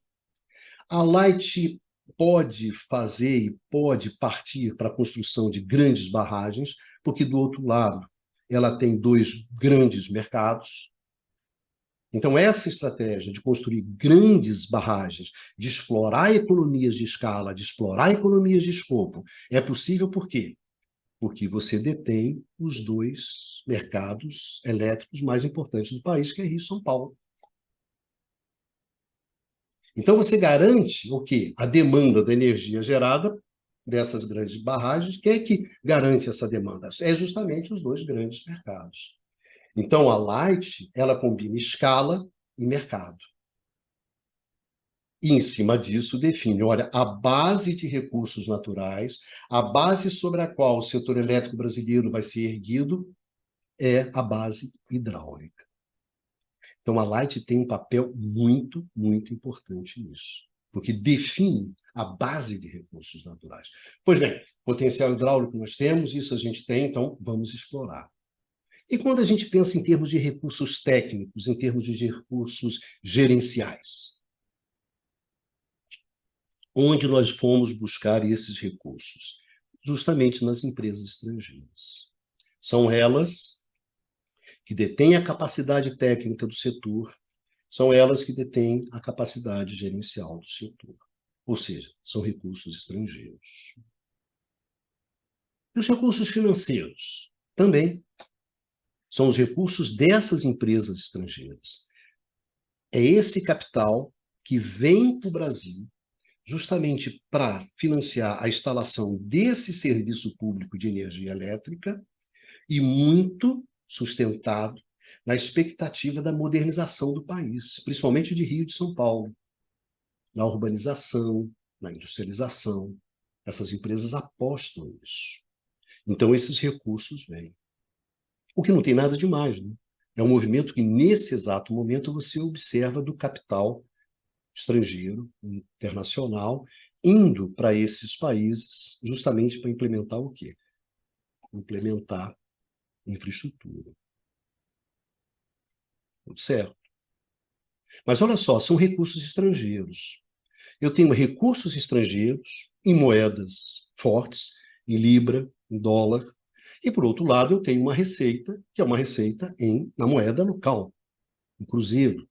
A Light pode fazer e pode partir para a construção de grandes barragens, porque do outro lado ela tem dois grandes mercados. Então, essa estratégia de construir grandes barragens, de explorar economias de escala, de explorar economias de escopo, é possível por quê? Porque você detém os dois mercados elétricos mais importantes do país, que é Rio e São Paulo. Então, você garante o quê? A demanda da energia gerada dessas grandes barragens. Quem é que garante essa demanda? É justamente os dois grandes mercados. Então, a Light, ela combina escala e mercado. E, em cima disso, define, olha, a base de recursos naturais, a base sobre a qual o setor elétrico brasileiro vai ser erguido é a base hidráulica. Então, a Light tem um papel muito, muito importante nisso, porque define a base de recursos naturais. Pois bem, potencial hidráulico nós temos, isso a gente tem, então vamos explorar. E quando a gente pensa em termos de recursos técnicos, em termos de recursos gerenciais, onde nós fomos buscar esses recursos? Justamente nas empresas estrangeiras. São elas que detêm a capacidade técnica do setor, são elas que detêm a capacidade gerencial do setor. Ou seja, são recursos estrangeiros. E os recursos financeiros? Também são os recursos dessas empresas estrangeiras. É esse capital que vem para o Brasil justamente para financiar a instalação desse serviço público de energia elétrica e muito sustentado na expectativa da modernização do país, principalmente de Rio e de São Paulo, na urbanização, na industrialização. Essas empresas apostam nisso. Então, esses recursos vêm. O que não tem nada de mais, né? É um movimento que, nesse exato momento, você observa do capital estrangeiro, internacional, indo para esses países justamente para implementar o quê? Implementar infraestrutura. Tudo certo. Mas olha só, são recursos estrangeiros. Eu tenho recursos estrangeiros em moedas fortes, em libra, em dólar, e por outro lado eu tenho uma receita, que é uma receita na moeda local, em cruzeiro.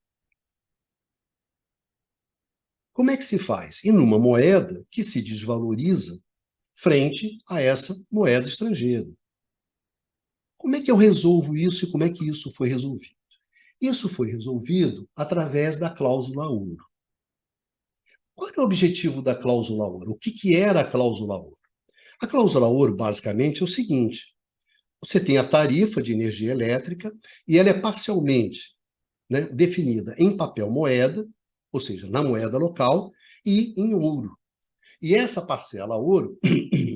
Como é que se faz? E numa moeda que se desvaloriza frente a essa moeda estrangeira. Como é que eu resolvo isso e como é que isso foi resolvido? Isso foi resolvido através da cláusula ouro. Qual era o objetivo da cláusula ouro? O que era a cláusula ouro? A cláusula ouro, basicamente, é o seguinte: você tem a tarifa de energia elétrica e ela é parcialmente, né, definida em papel moeda, ou seja, na moeda local, e em ouro. E essa parcela ouro,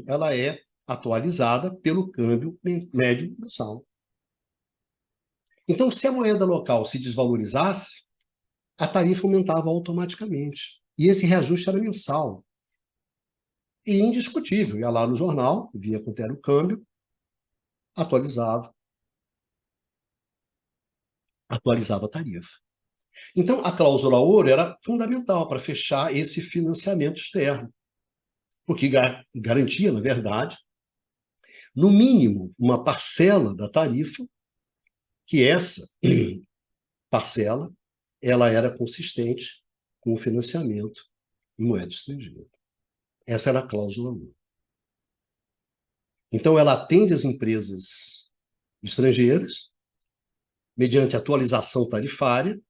ela é atualizada pelo câmbio médio mensal. Então, se a moeda local se desvalorizasse, a tarifa aumentava automaticamente. E esse reajuste era mensal. E indiscutível. Ia lá no jornal, via quanto era o câmbio, atualizava, atualizava a tarifa. Então, a cláusula ouro era fundamental para fechar esse financiamento externo, porque garantia, na verdade, no mínimo, uma parcela da tarifa, que essa parcela ela era consistente com o financiamento em moeda estrangeira. Essa era a cláusula ouro. Então, ela atende as empresas estrangeiras, mediante atualização tarifária,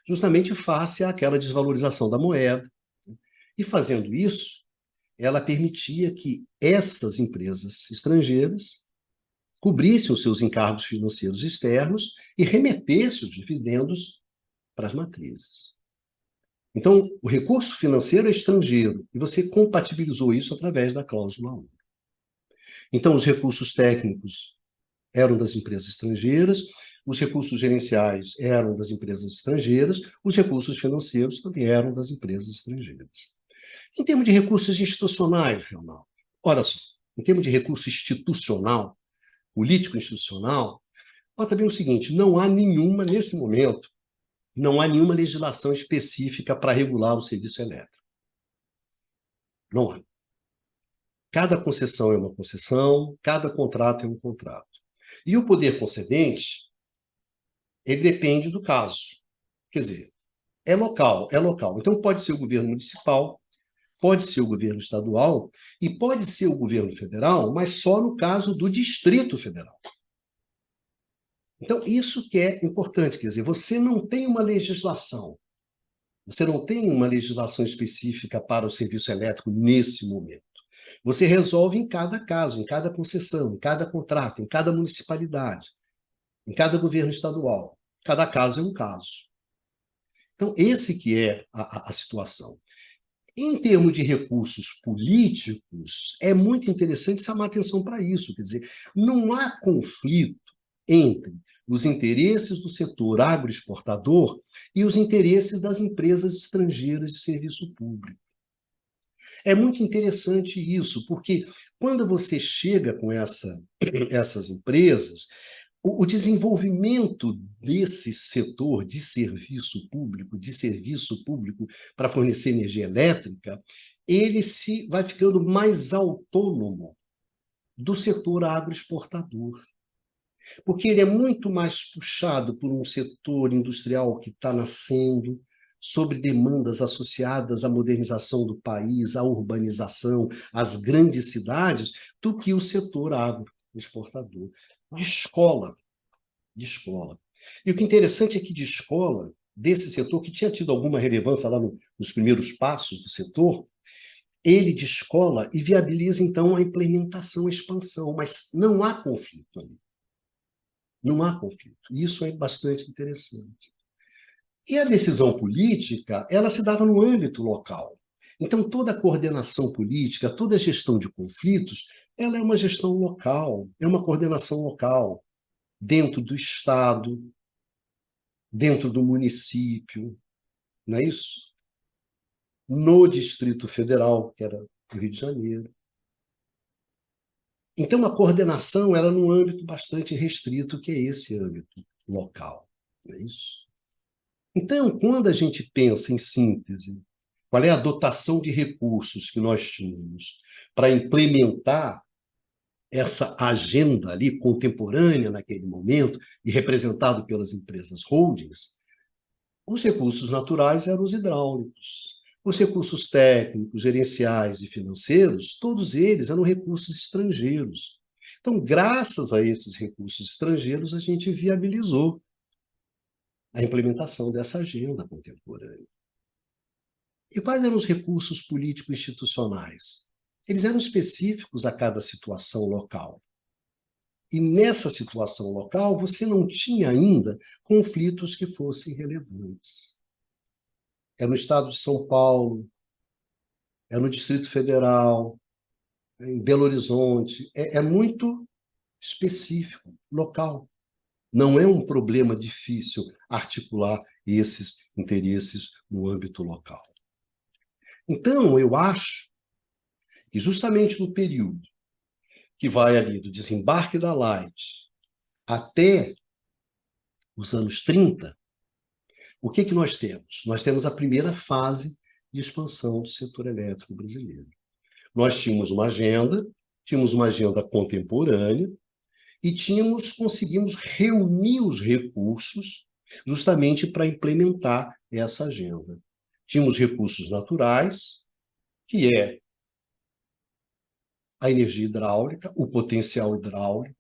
justamente face àquela desvalorização da moeda. E fazendo isso, ela permitia que essas empresas estrangeiras cobrissem os seus encargos financeiros externos e remetessem os dividendos para as matrizes. Então, o recurso financeiro é estrangeiro e você compatibilizou isso através da cláusula 1. Então, os recursos técnicos eram das empresas estrangeiras, os recursos gerenciais eram das empresas estrangeiras, os recursos financeiros também eram das empresas estrangeiras. Em termos de recursos institucionais, Ronaldo, olha só, em termos de recurso institucional, político-institucional, olha também o seguinte: não há nenhuma, nesse momento, não há nenhuma legislação específica para regular o serviço elétrico. Não há. Cada concessão é uma concessão, cada contrato é um contrato. E o poder concedente, ele depende do caso. Quer dizer, é local, é local. Então, pode ser o governo municipal, pode ser o governo estadual e pode ser o governo federal, mas só no caso do Distrito Federal. Então, isso que é importante, quer dizer, você não tem uma legislação, você não tem uma legislação específica para o serviço elétrico nesse momento. Você resolve em cada caso, em cada concessão, em cada contrato, em cada municipalidade, em cada governo estadual. Cada caso é um caso. Então, esse que é a situação. Em termos de recursos políticos, é muito interessante chamar atenção para isso. Quer dizer, não há conflito entre os interesses do setor agroexportador e os interesses das empresas estrangeiras de serviço público. É muito interessante isso, porque quando você chega com essas empresas, o desenvolvimento desse setor de serviço público para fornecer energia elétrica, ele se vai ficando mais autônomo do setor agroexportador, porque ele é muito mais puxado por um setor industrial que está nascendo, sobre demandas associadas à modernização do país, à urbanização, às grandes cidades, do que o setor agroexportador. De escola, de escola. E o que é interessante é que de escola, desse setor, que tinha tido alguma relevância lá nos primeiros passos do setor, ele descola e viabiliza, então, a implementação, a expansão, mas não há conflito ali. Não há conflito. E isso é bastante interessante. E a decisão política, ela se dava no âmbito local. Então, toda a coordenação política, toda a gestão de conflitos, ela é uma gestão local, é uma coordenação local, dentro do Estado, dentro do município, não é isso? No Distrito Federal, que era o Rio de Janeiro. Então, a coordenação era num âmbito bastante restrito, que é esse âmbito local, não é isso? Então, quando a gente pensa em síntese, qual é a dotação de recursos que nós tínhamos para implementar essa agenda ali contemporânea naquele momento e representado pelas empresas holdings, os recursos naturais eram os hidráulicos. Os recursos técnicos, gerenciais e financeiros, todos eles eram recursos estrangeiros. Então, graças a esses recursos estrangeiros, a gente viabilizou a implementação dessa agenda contemporânea. E quais eram os recursos político-institucionais? Eles eram específicos a cada situação local. E nessa situação local, você não tinha ainda conflitos que fossem relevantes. É no estado de São Paulo, é no Distrito Federal, é em Belo Horizonte. É muito específico, local. Não é um problema difícil articular esses interesses no âmbito local. Então, eu acho que justamente no período que vai ali do desembarque da Light até os anos 30, o que nós temos? Nós temos a primeira fase de expansão do setor elétrico brasileiro. Nós tínhamos uma agenda contemporânea e conseguimos reunir os recursos justamente para implementar essa agenda. Tínhamos recursos naturais, que é a energia hidráulica, o potencial hidráulico,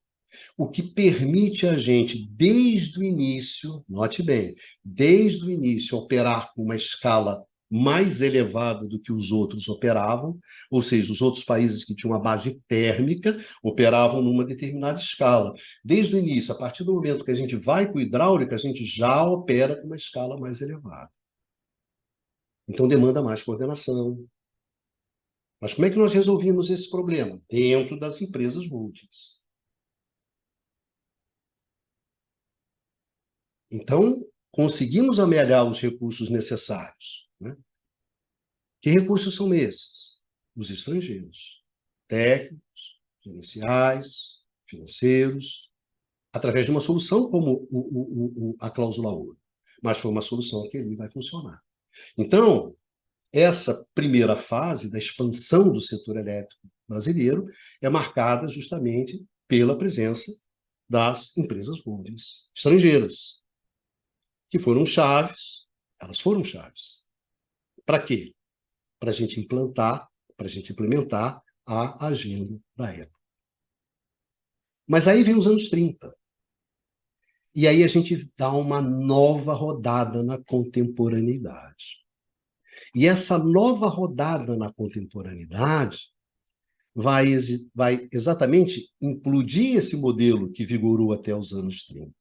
o que permite a gente, desde o início, note bem, desde o início, operar com uma escala mais elevada do que os outros operavam, ou seja, os outros países que tinham uma base térmica operavam numa determinada escala. Desde o início, a partir do momento que a gente vai para o hidráulico, a gente já opera com uma escala mais elevada. Então, demanda mais coordenação. Mas como é que nós resolvimos esse problema? Dentro das empresas holdings. Então, conseguimos amelhar os recursos necessários. Né? Que recursos são esses? Os estrangeiros. Técnicos, gerenciais, financeiros, através de uma solução como a cláusula ouro. Mas foi uma solução que ali vai funcionar. Então, essa primeira fase da expansão do setor elétrico brasileiro é marcada justamente pela presença das empresas holdings estrangeiras, que foram chaves, elas foram chaves. Para quê? Para a gente implementar a agenda da época. Mas aí vem os anos 30. E aí a gente dá uma nova rodada na contemporaneidade. E essa nova rodada na contemporaneidade vai exatamente implodir esse modelo que vigorou até os anos 30.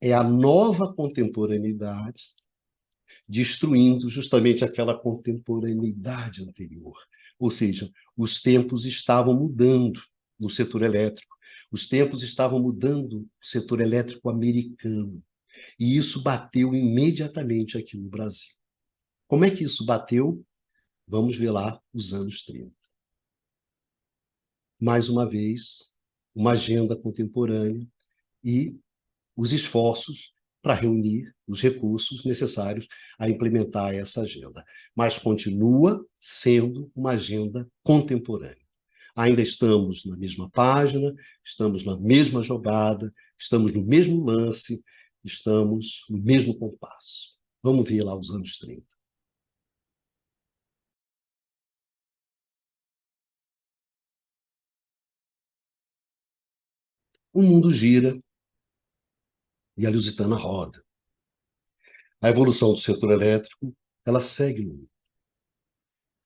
É a nova contemporaneidade destruindo justamente aquela contemporaneidade anterior. Ou seja, os tempos estavam mudando no setor elétrico, os tempos estavam mudando no setor elétrico americano. E isso bateu imediatamente aqui no Brasil. Como é que isso bateu? Vamos ver lá os anos 30. Mais uma vez, uma agenda contemporânea e os esforços para reunir os recursos necessários a implementar essa agenda. Mas continua sendo uma agenda contemporânea. Ainda estamos na mesma página, estamos na mesma jogada, estamos no mesmo lance, estamos no mesmo compasso. Vamos ver lá os anos 30. O mundo gira e a Lusitana roda. A evolução do setor elétrico, ela segue no mundo.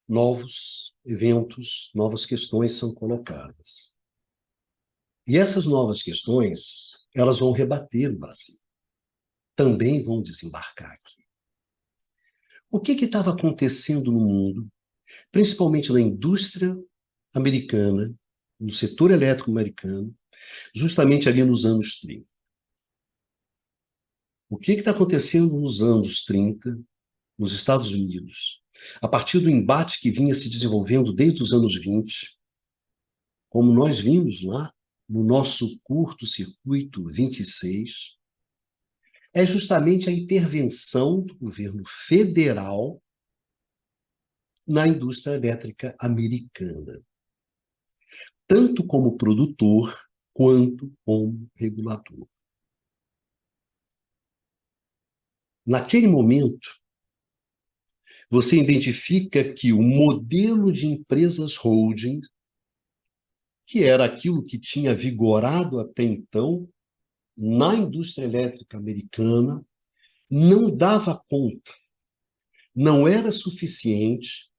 Novos eventos, novas questões são colocadas. E essas novas questões, elas vão rebater no Brasil. Também vão desembarcar aqui. O que estava acontecendo no mundo, principalmente na indústria americana, no setor elétrico americano, justamente ali nos anos 30? O que está acontecendo nos anos 30, nos Estados Unidos, a partir do embate que vinha se desenvolvendo desde os anos 20, como nós vimos lá no nosso curto-circuito 26, é justamente a intervenção do governo federal na indústria elétrica americana, tanto como produtor quanto como regulador. Naquele momento, você identifica que o modelo de empresas holding, que era aquilo que tinha vigorado até então na indústria elétrica americana, não dava conta não era suficiente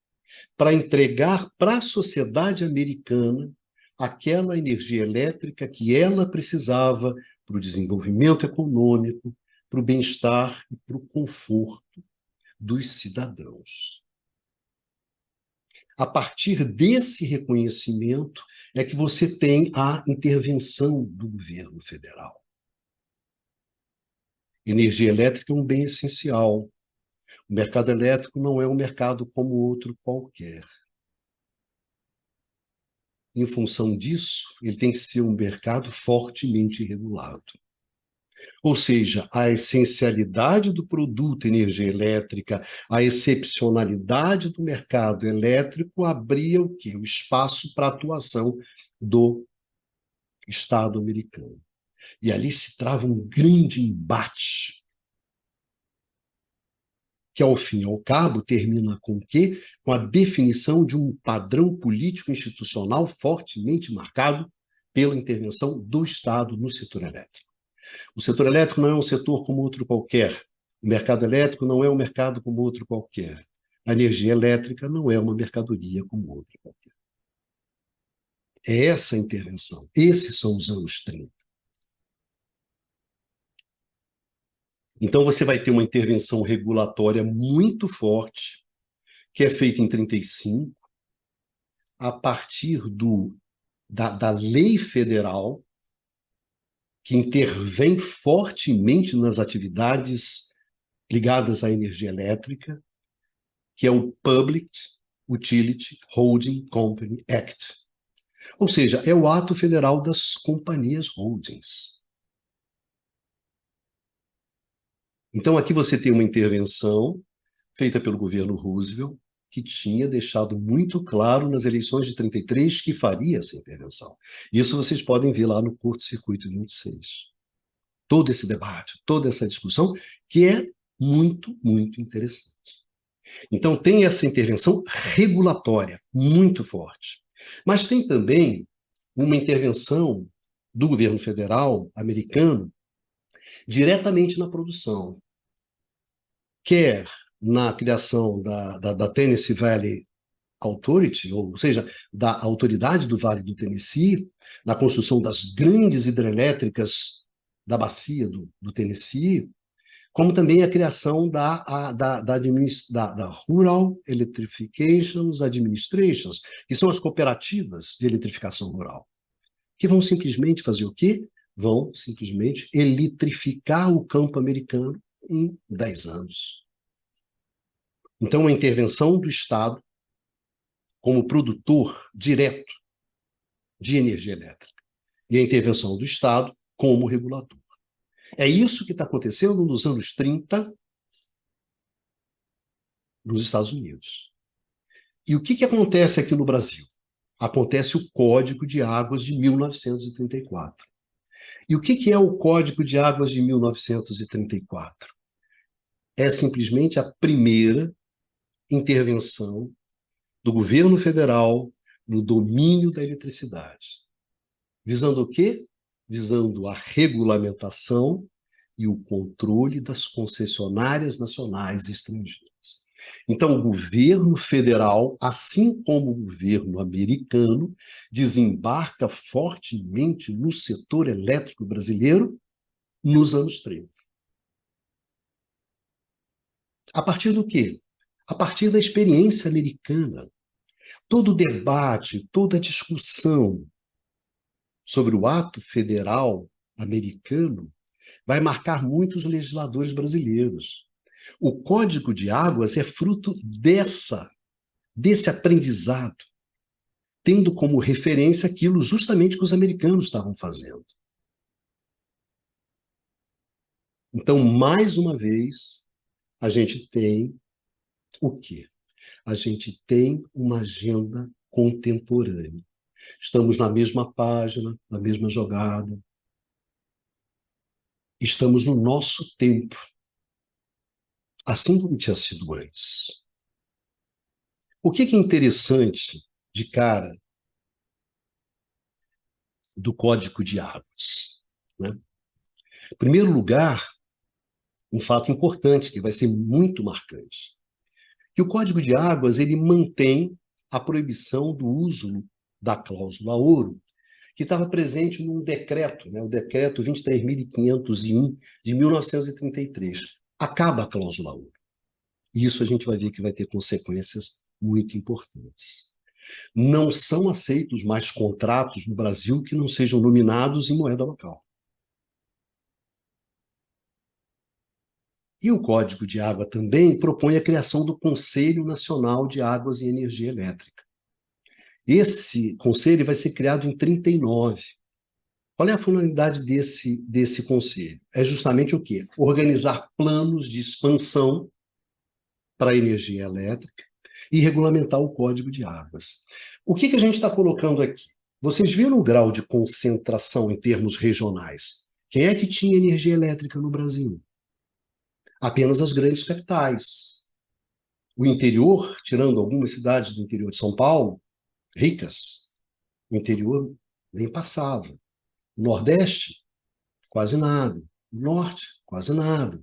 para entregar para a sociedade americana aquela energia elétrica que ela precisava para o desenvolvimento econômico, para o bem-estar e para o conforto dos cidadãos. A partir desse reconhecimento é que você tem a intervenção do governo federal. Energia elétrica é um bem essencial. O mercado elétrico não é um mercado como outro qualquer. Em função disso, ele tem que ser um mercado fortemente regulado. Ou seja, a essencialidade do produto energia elétrica, a excepcionalidade do mercado elétrico abria o quê? O espaço para a atuação do Estado americano. E ali se trava um grande embate, que, ao fim e ao cabo, termina com o quê? Com a definição de um padrão político-institucional fortemente marcado pela intervenção do Estado no setor elétrico. O setor elétrico não é um setor como outro qualquer. O mercado elétrico não é um mercado como outro qualquer. A energia elétrica não é uma mercadoria como outra qualquer. É essa a intervenção. Esses são os anos 30. Então, você vai ter uma intervenção regulatória muito forte, que é feita em 35, a partir da lei federal, que intervém fortemente nas atividades ligadas à energia elétrica, que é o Public Utility Holding Company Act. Ou seja, é o ato federal das companhias holdings. Então, aqui você tem uma intervenção feita pelo governo Roosevelt, que tinha deixado muito claro nas eleições de 33 que faria essa intervenção. Isso vocês podem ver lá no Curto-Circuito 26. Todo esse debate, toda essa discussão, que é muito, muito interessante. Então, tem essa intervenção regulatória muito forte. Mas tem também uma intervenção do governo federal americano diretamente na produção, quer na criação da Tennessee Valley Authority, ou seja, da Autoridade do Vale do Tennessee, na construção das grandes hidrelétricas da bacia do Tennessee, como também a criação da Rural Electrification Administrations, que são as cooperativas de eletrificação rural, que vão simplesmente fazer o quê? Vão simplesmente eletrificar o campo americano em 10 anos. Então, a intervenção do Estado como produtor direto de energia elétrica e a intervenção do Estado como regulador. É isso que está acontecendo nos anos 30 nos Estados Unidos. E o que acontece aqui no Brasil? Acontece o Código de Águas de 1934. E o que é o Código de Águas de 1934? É simplesmente a primeira intervenção do governo federal no domínio da eletricidade. Visando o quê? Visando a regulamentação e o controle das concessionárias nacionais e estrangeiras. Então, o governo federal, assim como o governo americano, desembarca fortemente no setor elétrico brasileiro nos anos 30. A partir do quê? A partir da experiência americana. Todo o debate, toda a discussão sobre o ato federal americano vai marcar muito os legisladores brasileiros. O Código de Águas é fruto desse aprendizado, tendo como referência aquilo justamente que os americanos estavam fazendo. Então, mais uma vez, a gente tem o quê? A gente tem uma agenda contemporânea. Estamos na mesma página, na mesma jogada. Estamos no nosso tempo, assim como tinha sido antes. O que é interessante de cara do Código de Águas, né? Em primeiro lugar, um fato importante que vai ser muito marcante. que o Código de Águas ele mantém a proibição do uso da cláusula ouro, que estava presente num decreto, né, o decreto 23.501 de 1933. Acaba a cláusula ouro. E isso a gente vai ver que vai ter consequências muito importantes. Não são aceitos mais contratos no Brasil que não sejam nominados em moeda local. E o Código de Água também propõe a criação do Conselho Nacional de Águas e Energia Elétrica. Esse conselho vai ser criado em 1939. Qual é a finalidade desse conselho? É justamente o quê? Organizar planos de expansão para a energia elétrica e regulamentar o Código de Águas. O que a gente está colocando aqui? Vocês viram o grau de concentração em termos regionais? Quem é que tinha energia elétrica no Brasil? Apenas as grandes capitais. O interior, tirando algumas cidades do interior de São Paulo, ricas, o interior nem passava. O Nordeste, quase nada. O Norte, quase nada.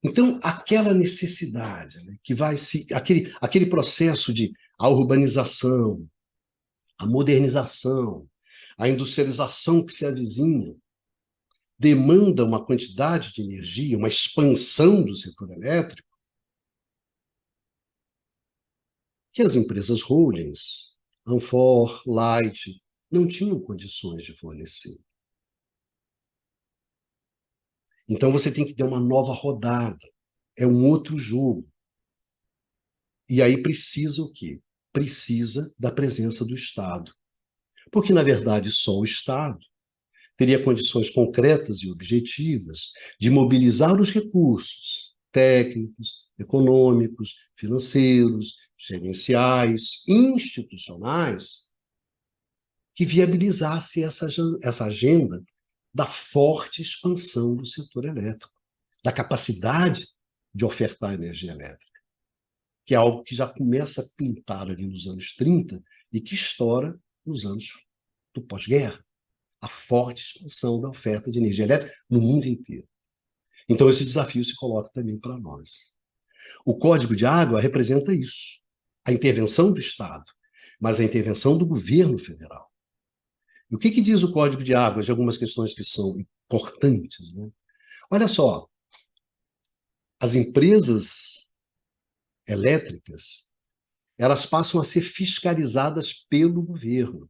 Então, aquela necessidade, né, que vai se. Aquele processo de a urbanização, a modernização, a industrialização que se avizinha, demanda uma quantidade de energia, uma expansão do setor elétrico, que as empresas holdings, Anfor, Light, não tinham condições de fornecer. Então você tem que ter uma nova rodada, é um outro jogo. E aí precisa o quê? Precisa da presença do Estado. Porque, na verdade, só o Estado teria condições concretas e objetivas de mobilizar os recursos técnicos, econômicos, financeiros, gerenciais, institucionais, que viabilizasse essa agenda da forte expansão do setor elétrico, da capacidade de ofertar energia elétrica, que é algo que já começa a pintar ali nos anos 30 e que estoura nos anos do pós-guerra, a forte expansão da oferta de energia elétrica no mundo inteiro. Então, esse desafio se coloca também para nós. O Código de Água representa isso, a intervenção do Estado, mas a intervenção do governo federal. E o que diz o Código de Águas de algumas questões que são importantes, né? Olha só, as empresas elétricas, elas passam a ser fiscalizadas pelo governo.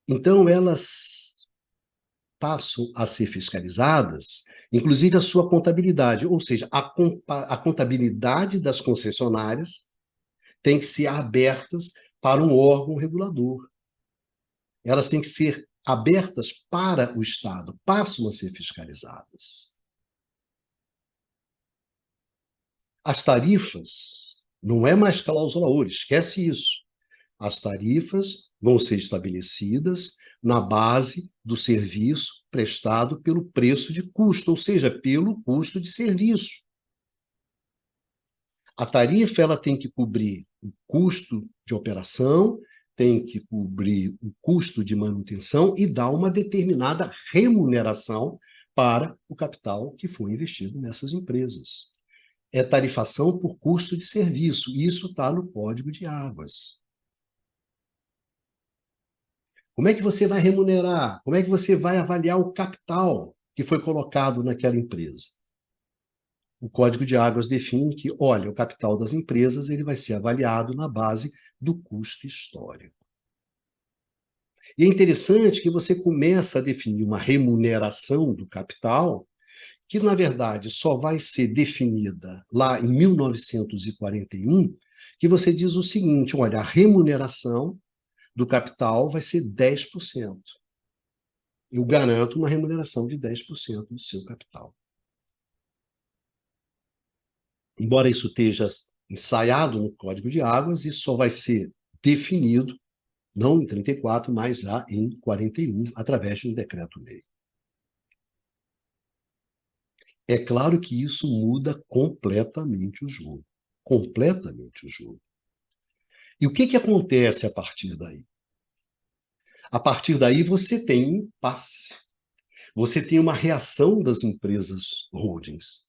Então, elas passam a ser fiscalizadas, inclusive a sua contabilidade, ou seja, a contabilidade das concessionárias tem que ser abertas para um órgão regulador. Elas têm que ser abertas para o Estado, passam a ser fiscalizadas. As tarifas não é mais cláusula ouro, esquece isso. As tarifas vão ser estabelecidas na base do serviço prestado pelo preço de custo, ou seja, pelo custo de serviço. A tarifa ela tem que cobrir o custo de operação, tem que cobrir o custo de manutenção e dar uma determinada remuneração para o capital que foi investido nessas empresas. É tarifação por custo de serviço, e isso está no Código de Águas. Como é que você vai remunerar? Como é que você vai avaliar o capital que foi colocado naquela empresa? O Código de Águas define que, olha, o capital das empresas ele vai ser avaliado na base do custo histórico. E é interessante que você começa a definir uma remuneração do capital que, na verdade, só vai ser definida lá em 1941, que você diz o seguinte, olha, a remuneração do capital vai ser 10%. Eu garanto uma remuneração de 10% do seu capital. Embora isso esteja ensaiado no Código de Águas, isso só vai ser definido, não em 34, mas já em 41, através de um decreto-lei. É claro que isso muda completamente o jogo. Completamente o jogo. E o que acontece a partir daí? A partir daí você tem um impasse. Você tem uma reação das empresas holdings.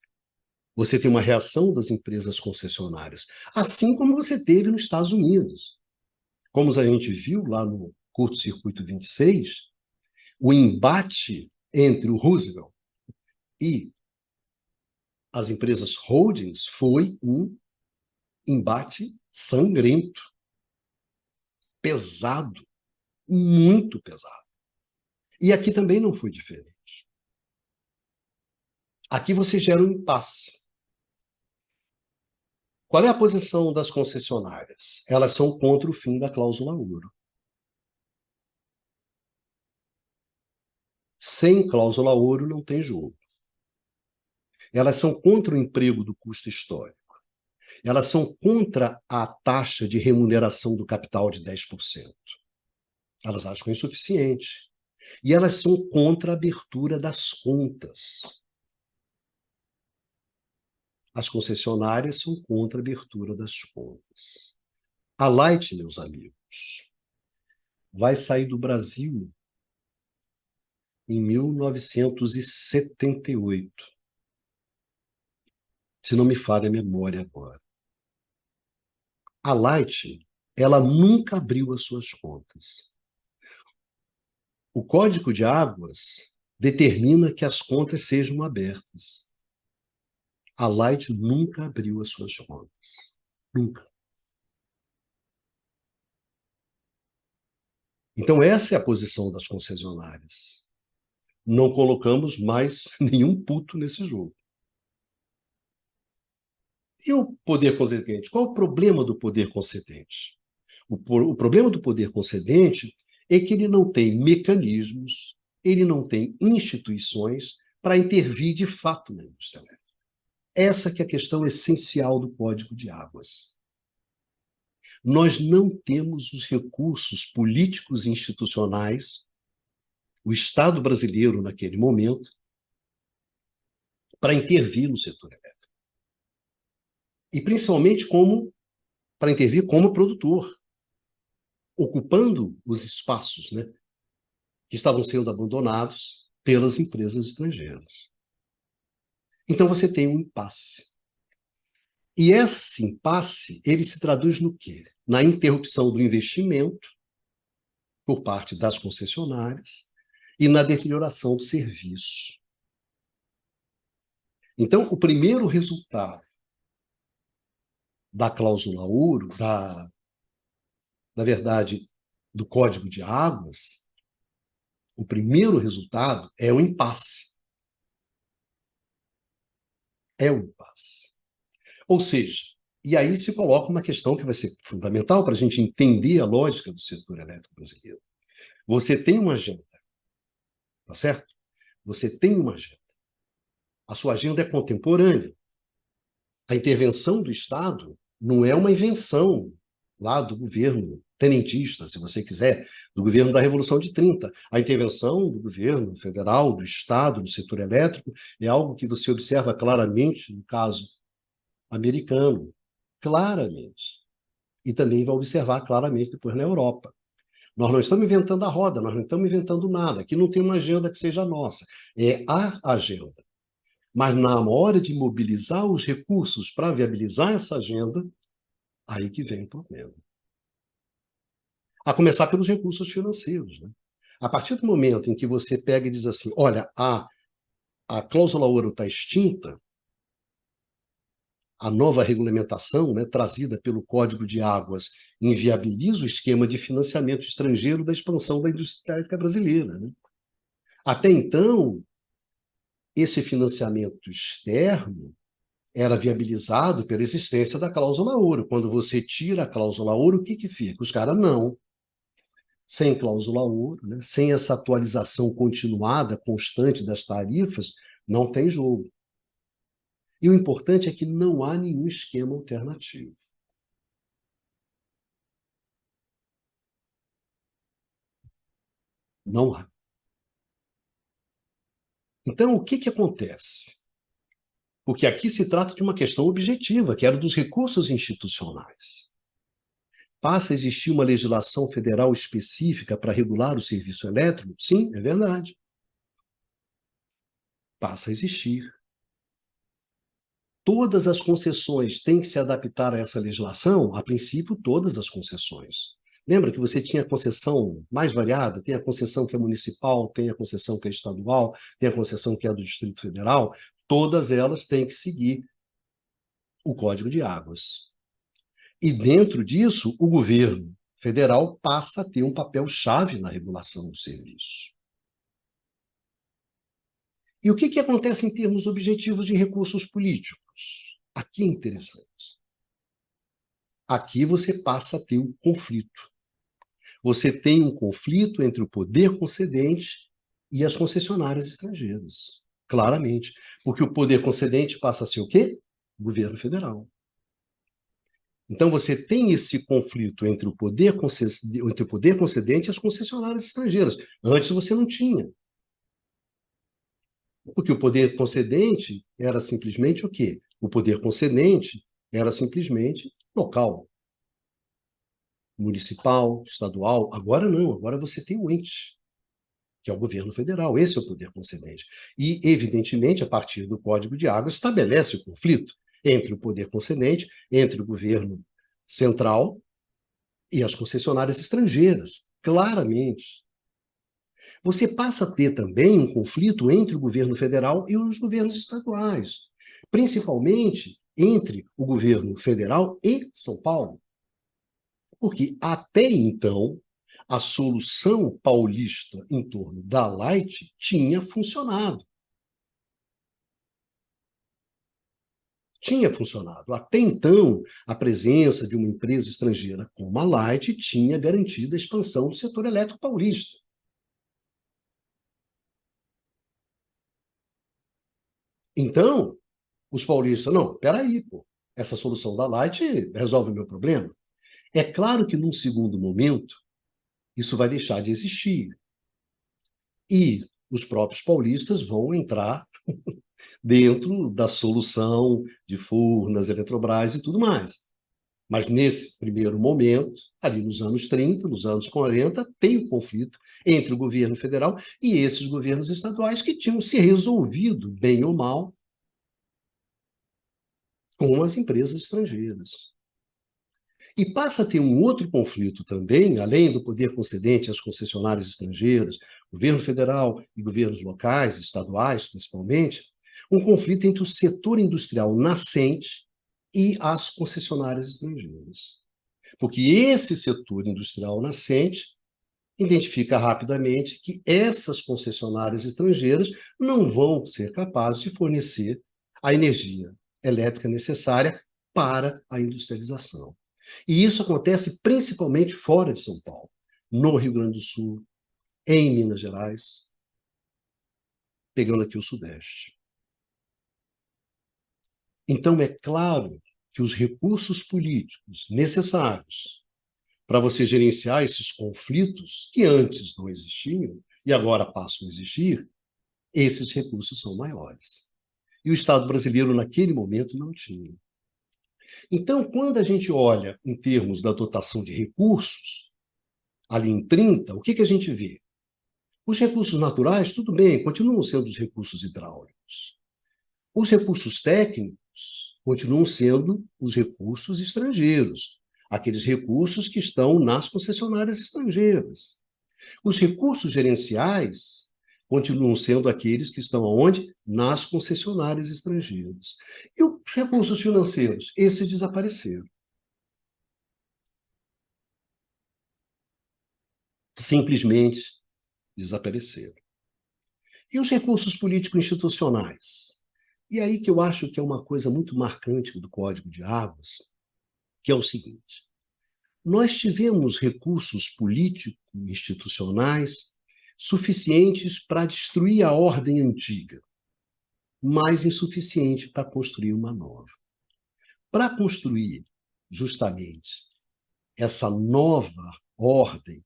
Você tem uma reação das empresas concessionárias, assim como você teve nos Estados Unidos. Como a gente viu lá no Curto-Circuito 26, o embate entre o Roosevelt e as empresas holdings foi um embate sangrento, pesado, muito pesado. E aqui também não foi diferente. Aqui você gera um impasse. Qual é a posição das concessionárias? Elas são contra o fim da cláusula ouro. Sem cláusula ouro não tem jogo. Elas são contra o emprego do custo histórico. Elas são contra a taxa de remuneração do capital de 10%. Elas acham insuficiente. E elas são contra a abertura das contas. As concessionárias são contra a abertura das contas. A Light, meus amigos, vai sair do Brasil em 1978. Se não me falha a memória agora. A Light, ela nunca abriu as suas contas. O Código de Águas determina que as contas sejam abertas. A Light nunca abriu as suas contas. Nunca. Então, essa é a posição das concessionárias. Não colocamos mais nenhum puto nesse jogo. E o poder concedente? Qual o problema do poder concedente? O problema do poder concedente é que ele não tem mecanismos, ele não tem instituições para intervir de fato na indústria elétrica. Essa que é a questão essencial do Código de Águas. Nós não temos os recursos políticos e institucionais, o Estado brasileiro naquele momento, para intervir no setor elétrico. E principalmente para intervir como produtor, ocupando os espaços, né, que estavam sendo abandonados pelas empresas estrangeiras. Então você tem um impasse. E esse impasse, ele se traduz no quê? Na interrupção do investimento por parte das concessionárias e na deterioração do serviço. Então, o primeiro resultado da cláusula ouro, na verdade, do Código de Águas, o primeiro resultado é o impasse. É o impasse. Ou seja, e aí se coloca uma questão que vai ser fundamental para a gente entender a lógica do setor elétrico brasileiro. Você tem uma agenda, tá certo? Você tem uma agenda. A sua agenda é contemporânea. A intervenção do Estado não é uma invenção lá do governo tenentista, se você quiser, do governo da Revolução de 30. A intervenção do governo federal, do Estado, do setor elétrico, é algo que você observa claramente no caso americano, claramente. E também vai observar claramente depois na Europa. Nós não estamos inventando a roda, nós não estamos inventando nada. Aqui não tem uma agenda que seja nossa. É a agenda. Mas na hora de mobilizar os recursos para viabilizar essa agenda, aí que vem o problema. A começar pelos recursos financeiros, né? A partir do momento em que você pega e diz assim, olha, a cláusula ouro está extinta, a nova regulamentação, né, trazida pelo Código de Águas inviabiliza o esquema de financiamento estrangeiro da expansão da indústria elétrica brasileira, né? Até então, esse financiamento externo era viabilizado pela existência da cláusula ouro. Quando você tira a cláusula ouro, o que que fica? Os caras não. Sem cláusula ouro, né, sem essa atualização continuada, constante das tarifas, não tem jogo. E o importante é que não há nenhum esquema alternativo. Não há. Então, o que que acontece? Porque aqui se trata de uma questão objetiva, que era dos recursos institucionais. Passa a existir uma legislação federal específica para regular o serviço elétrico? Sim, é verdade. Passa a existir. Todas as concessões têm que se adaptar a essa legislação? A princípio, todas as concessões. Lembra que você tinha a concessão mais variada? Tem a concessão que é municipal, tem a concessão que é estadual, tem a concessão que é do Distrito Federal. Todas elas têm que seguir o Código de Águas. E dentro disso, o governo federal passa a ter um papel-chave na regulação do serviço. E o que acontece em termos objetivos de recursos políticos? Aqui é interessante. Aqui você passa a ter um conflito. Você tem um conflito entre o poder concedente e as concessionárias estrangeiras. Claramente. Porque o poder concedente passa a ser o quê? O governo federal. Então, você tem esse conflito entre o poder concedente e as concessionárias estrangeiras. Antes você não tinha. Porque o poder concedente era simplesmente o quê? O poder concedente era simplesmente local, municipal, estadual. Agora não, agora você tem um ente, que é o governo federal. Esse é o poder concedente. E, evidentemente, a partir do Código de Águas, estabelece o conflito entre o poder concedente, entre o governo central e as concessionárias estrangeiras, claramente. Você passa a ter também um conflito entre o governo federal e os governos estaduais, principalmente entre o governo federal e São Paulo. Porque até então, a solução paulista em torno da Light tinha funcionado. Tinha funcionado. Até então, a presença de uma empresa estrangeira como a Light tinha garantido a expansão do setor elétrico paulista. Então, os paulistas, não, peraí, pô, essa solução da Light resolve o meu problema. É claro que, num segundo momento, isso vai deixar de existir. E os próprios paulistas vão entrar dentro da solução de Furnas, Eletrobras e tudo mais. Mas nesse primeiro momento, ali nos anos 30, nos anos 40, tem o conflito entre o governo federal e esses governos estaduais que tinham se resolvido, bem ou mal, com as empresas estrangeiras. E passa a ter um outro conflito também, além do poder concedente às concessionárias estrangeiras, governo federal e governos locais, estaduais principalmente, um conflito entre o setor industrial nascente e as concessionárias estrangeiras. Porque esse setor industrial nascente identifica rapidamente que essas concessionárias estrangeiras não vão ser capazes de fornecer a energia elétrica necessária para a industrialização. E isso acontece principalmente fora de São Paulo, no Rio Grande do Sul, em Minas Gerais, pegando aqui o Sudeste. Então, é claro que os recursos políticos necessários para você gerenciar esses conflitos, que antes não existiam e agora passam a existir, esses recursos são maiores. E o Estado brasileiro, naquele momento, não tinha. Então, quando a gente olha em termos da dotação de recursos, ali em 30, o que a gente vê? Os recursos naturais, tudo bem, continuam sendo os recursos hidráulicos. Os recursos técnicos continuam sendo os recursos estrangeiros, aqueles recursos que estão nas concessionárias estrangeiras. Os recursos gerenciais continuam sendo aqueles que estão aonde? Nas concessionárias estrangeiras. E os recursos financeiros? Esses desapareceram. Simplesmente desapareceram. E os recursos político-institucionais? E aí que eu acho que é uma coisa muito marcante do Código de Águas, que é o seguinte: nós tivemos recursos político-institucionais suficientes para destruir a ordem antiga, mas insuficiente para construir uma nova. Para construir justamente essa nova ordem,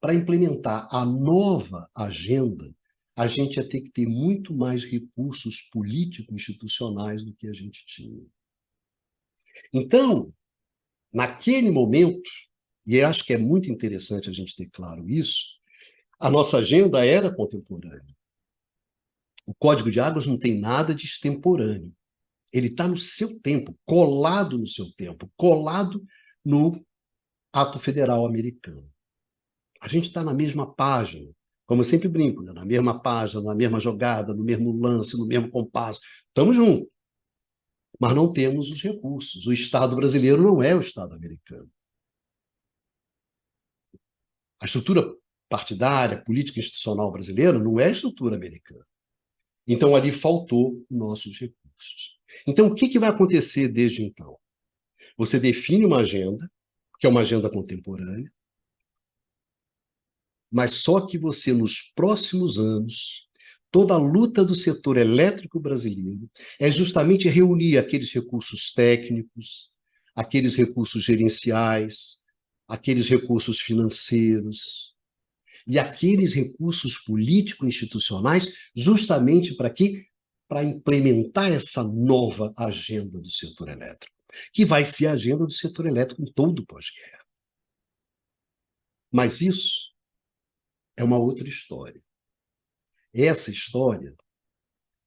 para implementar a nova agenda, a gente ia ter que ter muito mais recursos político-institucionais do que a gente tinha. Então, naquele momento, e eu acho que é muito interessante a gente ter claro isso, a nossa agenda era contemporânea. O Código de Águas não tem nada de extemporâneo. Ele está no seu tempo, colado no seu tempo, colado no ato federal americano. A gente está na mesma página, como eu sempre brinco, né? Na mesma página, na mesma jogada, no mesmo lance, no mesmo compasso. Estamos juntos, mas não temos os recursos. O Estado brasileiro não é o Estado americano. A estrutura partidária, política institucional brasileira não é a estrutura americana. Então, ali faltou nossos recursos. Então, o que vai acontecer desde então? Você define uma agenda, que é uma agenda contemporânea, mas só que você, nos próximos anos, toda a luta do setor elétrico brasileiro é justamente reunir aqueles recursos técnicos, aqueles recursos gerenciais, aqueles recursos financeiros e aqueles recursos político-institucionais, justamente para quê? Para implementar essa nova agenda do setor elétrico, que vai ser a agenda do setor elétrico em todo o pós-guerra. Mas isso é uma outra história. Essa história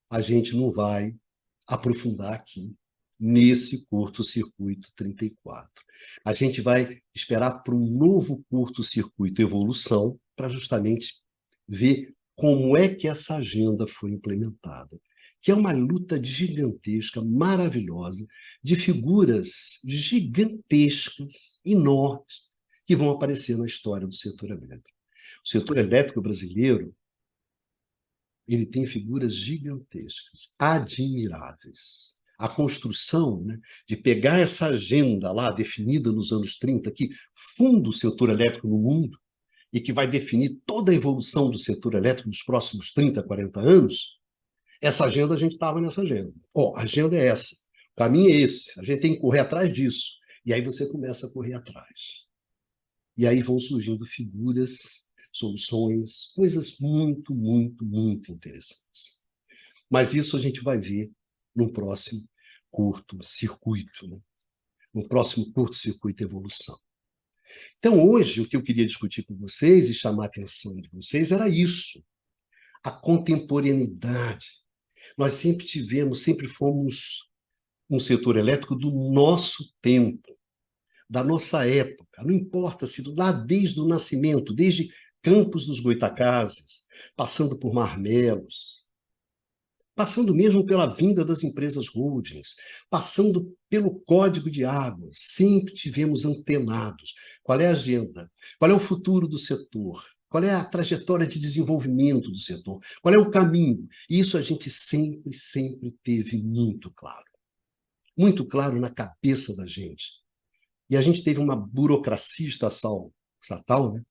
a gente não vai aprofundar aqui, nesse curto-circuito 34. A gente vai esperar para um novo curto-circuito evolução, para justamente ver como é que essa agenda foi implementada, que é uma luta gigantesca, maravilhosa, de figuras gigantescas, enormes, que vão aparecer na história do setor elétrico. O setor elétrico brasileiro, ele tem figuras gigantescas, admiráveis. A construção, né, de pegar essa agenda lá definida nos anos 30, que funda o setor elétrico no mundo e que vai definir toda a evolução do setor elétrico nos próximos 30, 40 anos, essa agenda, a gente estava nessa agenda. Ó, a agenda é essa, o caminho é esse, a gente tem que correr atrás disso. E aí você começa a correr atrás. E aí vão surgindo figuras, soluções, coisas muito, muito, muito interessantes. Mas isso a gente vai ver no próximo curto-circuito, né? No próximo curto-circuito evolução. Então, hoje, o que eu queria discutir com vocês e chamar a atenção de vocês era isso, a contemporaneidade. Nós sempre tivemos, sempre fomos um setor elétrico do nosso tempo, da nossa época. Não importa se lá desde o nascimento, desde Campos dos Goytacazes, passando por Marmelos, passando mesmo pela vinda das empresas holdings, passando pelo Código de Águas, sempre tivemos antenados. Qual é a agenda? Qual é o futuro do setor? Qual é a trajetória de desenvolvimento do setor? Qual é o caminho? Isso a gente sempre, sempre teve muito claro na cabeça da gente. E a gente teve uma burocracia estatal, né?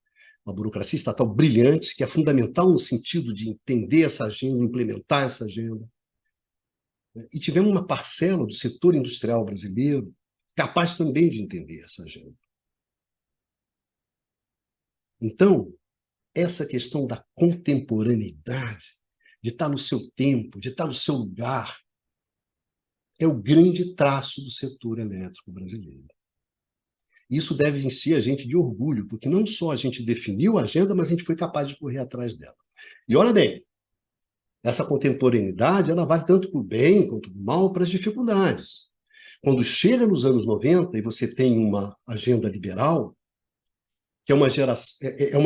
Uma burocracia estatal brilhante, que é fundamental no sentido de entender essa agenda, implementar essa agenda. E tivemos uma parcela do setor industrial brasileiro capaz também de entender essa agenda. Então, essa questão da contemporaneidade, de estar no seu tempo, de estar no seu lugar, é o grande traço do setor elétrico brasileiro. Isso deve encher a gente de orgulho, porque não só a gente definiu a agenda, mas a gente foi capaz de correr atrás dela. E olha bem, essa contemporaneidade, ela vale tanto para o bem quanto para o mal, para as dificuldades. Quando chega nos anos 90 e você tem uma agenda liberal, que é uma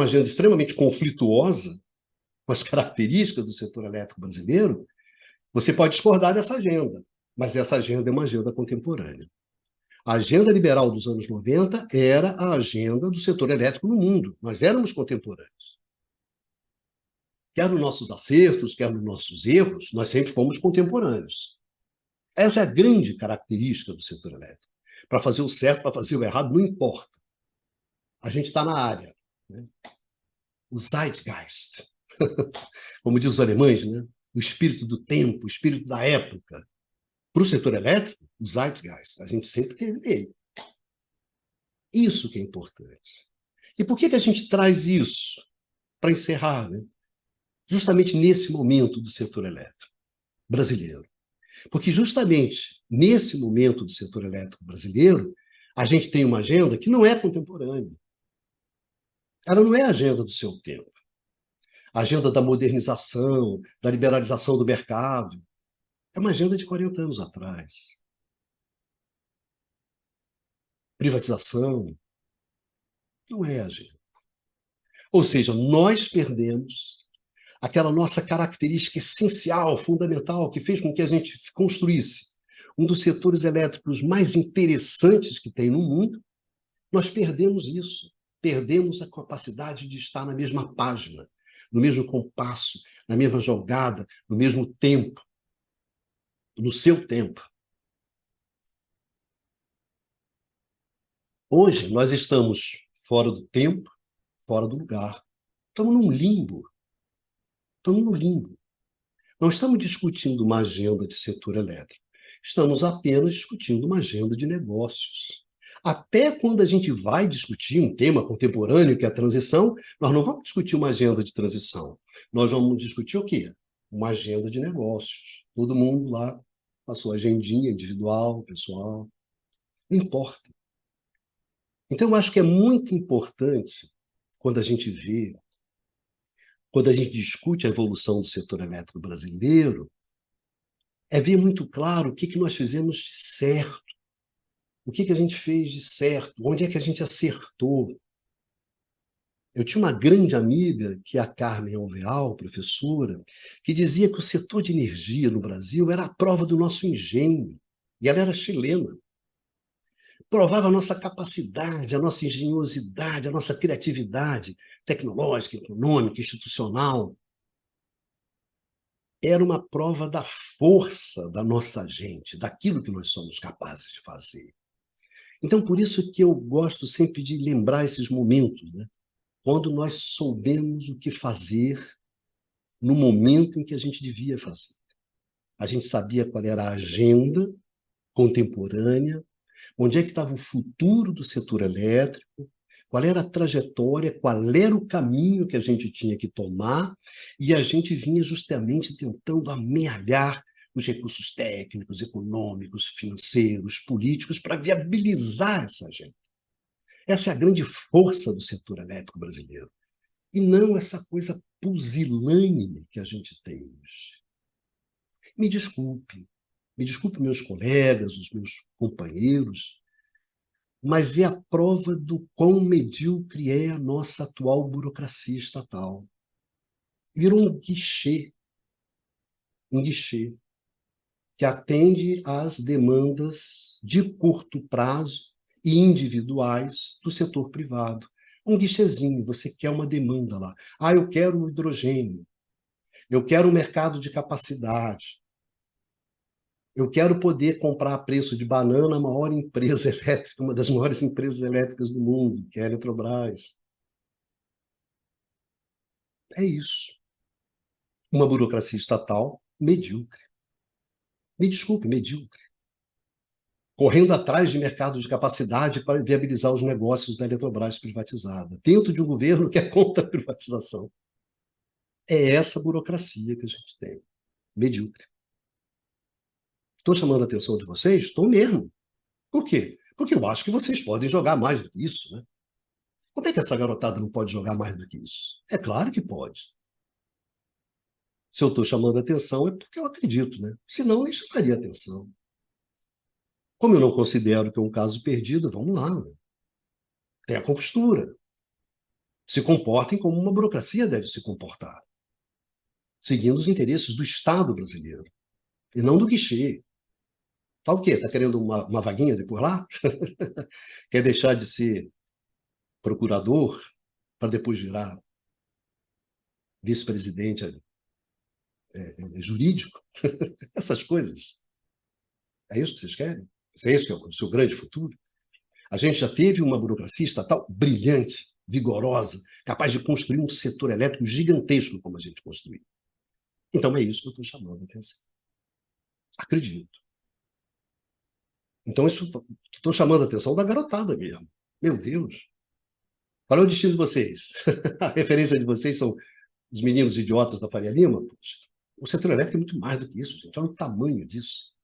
agenda extremamente conflituosa com as características do setor elétrico brasileiro, você pode discordar dessa agenda, mas essa agenda é uma agenda contemporânea. A agenda liberal dos anos 90 era a agenda do setor elétrico no mundo. Nós éramos contemporâneos. Quer nos nossos acertos, quer nos nossos erros, nós sempre fomos contemporâneos. Essa é a grande característica do setor elétrico. Para fazer o certo, para fazer o errado, não importa. A gente está na área. Né? O Zeitgeist, como diz os alemães, né? O espírito do tempo, o espírito da época. Para o setor elétrico, o Zeitgeist, a gente sempre teve nele. Isso que é importante. E por que a gente traz isso? Para encerrar, né? Justamente nesse momento do setor elétrico brasileiro. Porque justamente nesse momento do setor elétrico brasileiro, a gente tem uma agenda que não é contemporânea. Ela não é a agenda do seu tempo. A agenda da modernização, da liberalização do mercado. É uma agenda de 40 anos atrás. Privatização não é agenda. Ou seja, nós perdemos aquela nossa característica essencial, fundamental, que fez com que a gente construísse um dos setores elétricos mais interessantes que tem no mundo. Nós perdemos isso. Perdemos a capacidade de estar na mesma página, no mesmo compasso, na mesma jogada, no mesmo tempo, no seu tempo. Hoje, nós estamos fora do tempo, fora do lugar. Estamos num limbo. Estamos no limbo. Não estamos discutindo uma agenda de setor elétrico. Estamos apenas discutindo uma agenda de negócios. Até quando a gente vai discutir um tema contemporâneo, que é a transição, nós não vamos discutir uma agenda de transição. Nós vamos discutir o quê? Uma agenda de negócios. Todo mundo lá com a sua agendinha individual, pessoal. Não importa. Então, eu acho que é muito importante, quando a gente vê, quando a gente discute a evolução do setor elétrico brasileiro, é ver muito claro o que nós fizemos de certo, o que a gente fez de certo, onde é que a gente acertou. Eu tinha uma grande amiga, que é a Carmen Alvear, professora, que dizia que o setor de energia no Brasil era a prova do nosso engenho, e ela era chilena. Provava a nossa capacidade, a nossa engenhosidade, a nossa criatividade tecnológica, econômica, institucional. Era uma prova da força da nossa gente, daquilo que nós somos capazes de fazer. Então, por isso que eu gosto sempre de lembrar esses momentos, né? Quando nós soubemos o que fazer no momento em que a gente devia fazer. A gente sabia qual era a agenda contemporânea, onde é que estava o futuro do setor elétrico, qual era a trajetória, qual era o caminho que a gente tinha que tomar, e a gente vinha justamente tentando amealhar os recursos técnicos, econômicos, financeiros, políticos, para viabilizar essa agenda. Essa é a grande força do setor elétrico brasileiro. E não essa coisa pusilânime que a gente tem hoje. Me desculpe meus colegas, os meus companheiros, mas é a prova do quão medíocre é a nossa atual burocracia estatal. Virou um guichê que atende às demandas de curto prazo e individuais do setor privado. Um guichezinho, você quer uma demanda lá. Ah, eu quero hidrogênio, eu quero um mercado de capacidade, eu quero poder comprar a preço de banana a maior empresa elétrica, uma das maiores empresas elétricas do mundo, que é a Eletrobras. É isso. Uma burocracia estatal medíocre. Me desculpe, medíocre. Correndo atrás de mercados de capacidade para viabilizar os negócios da Eletrobras privatizada, dentro de um governo que é contra a privatização. É essa burocracia que a gente tem. Medíocre. Estou chamando a atenção de vocês? Estou mesmo. Por quê? Porque eu acho que vocês podem jogar mais do que isso, né? Como é que essa garotada não pode jogar mais do que isso? É claro que pode. Se eu estou chamando a atenção é porque eu acredito, né? Senão, nem chamaria atenção. Como eu não considero que é um caso perdido, vamos lá. Né? Tenha compostura. Se comportem como uma burocracia deve se comportar, seguindo os interesses do Estado brasileiro, e não do guichê. Tá o quê? Está querendo uma vaguinha depois lá? Quer deixar de ser procurador para depois virar vice-presidente jurídico? Essas coisas. É isso que vocês querem? É isso que é o seu grande futuro? A gente já teve uma burocracia estatal brilhante, vigorosa, capaz de construir um setor elétrico gigantesco como a gente construiu. Então é isso que eu estou chamando a atenção. Acredito. Então, estou chamando a atenção da garotada mesmo. Meu Deus. Qual é o destino de vocês? A referência de vocês são os meninos idiotas da Faria Lima? Poxa, o setor elétrico é muito mais do que isso, gente. Olha o tamanho disso.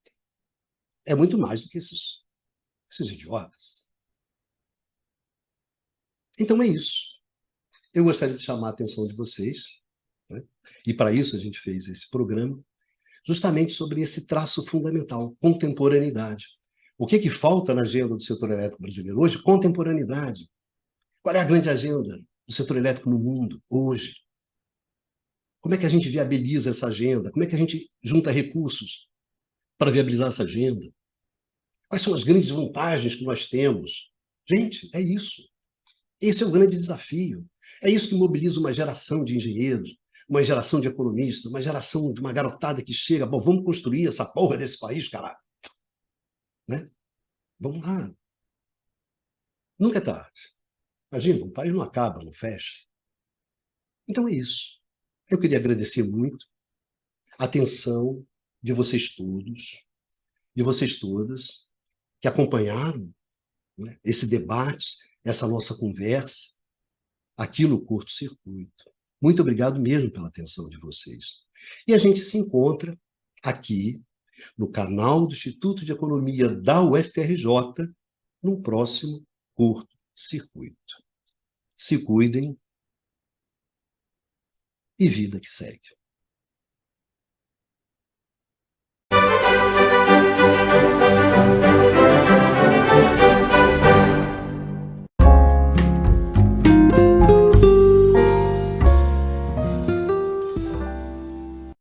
É muito mais do que esses idiotas. Então é isso. Eu gostaria de chamar a atenção de vocês, né? E para isso a gente fez esse programa, justamente sobre esse traço fundamental, contemporaneidade. O que falta na agenda do setor elétrico brasileiro hoje? Contemporaneidade. Qual é a grande agenda do setor elétrico no mundo hoje? Como é que a gente viabiliza essa agenda? Como é que a gente junta recursos para viabilizar essa agenda? Quais são as grandes vantagens que nós temos? Gente, é isso. Esse é o grande desafio. É isso que mobiliza uma geração de engenheiros, uma geração de economistas, uma geração de uma garotada que chega, bom, vamos construir essa porra desse país, caralho. Né? Vamos lá. Nunca é tarde. Imagina, o país não acaba, não fecha. Então é isso. Eu queria agradecer muito a atenção de vocês todos, de vocês todas, que acompanharam, né, esse debate, essa nossa conversa, aqui no Curto Circuito. Muito obrigado mesmo pela atenção de vocês. E a gente se encontra aqui no canal do Instituto de Economia da UFRJ, num próximo Curto Circuito. Se cuidem e vida que segue.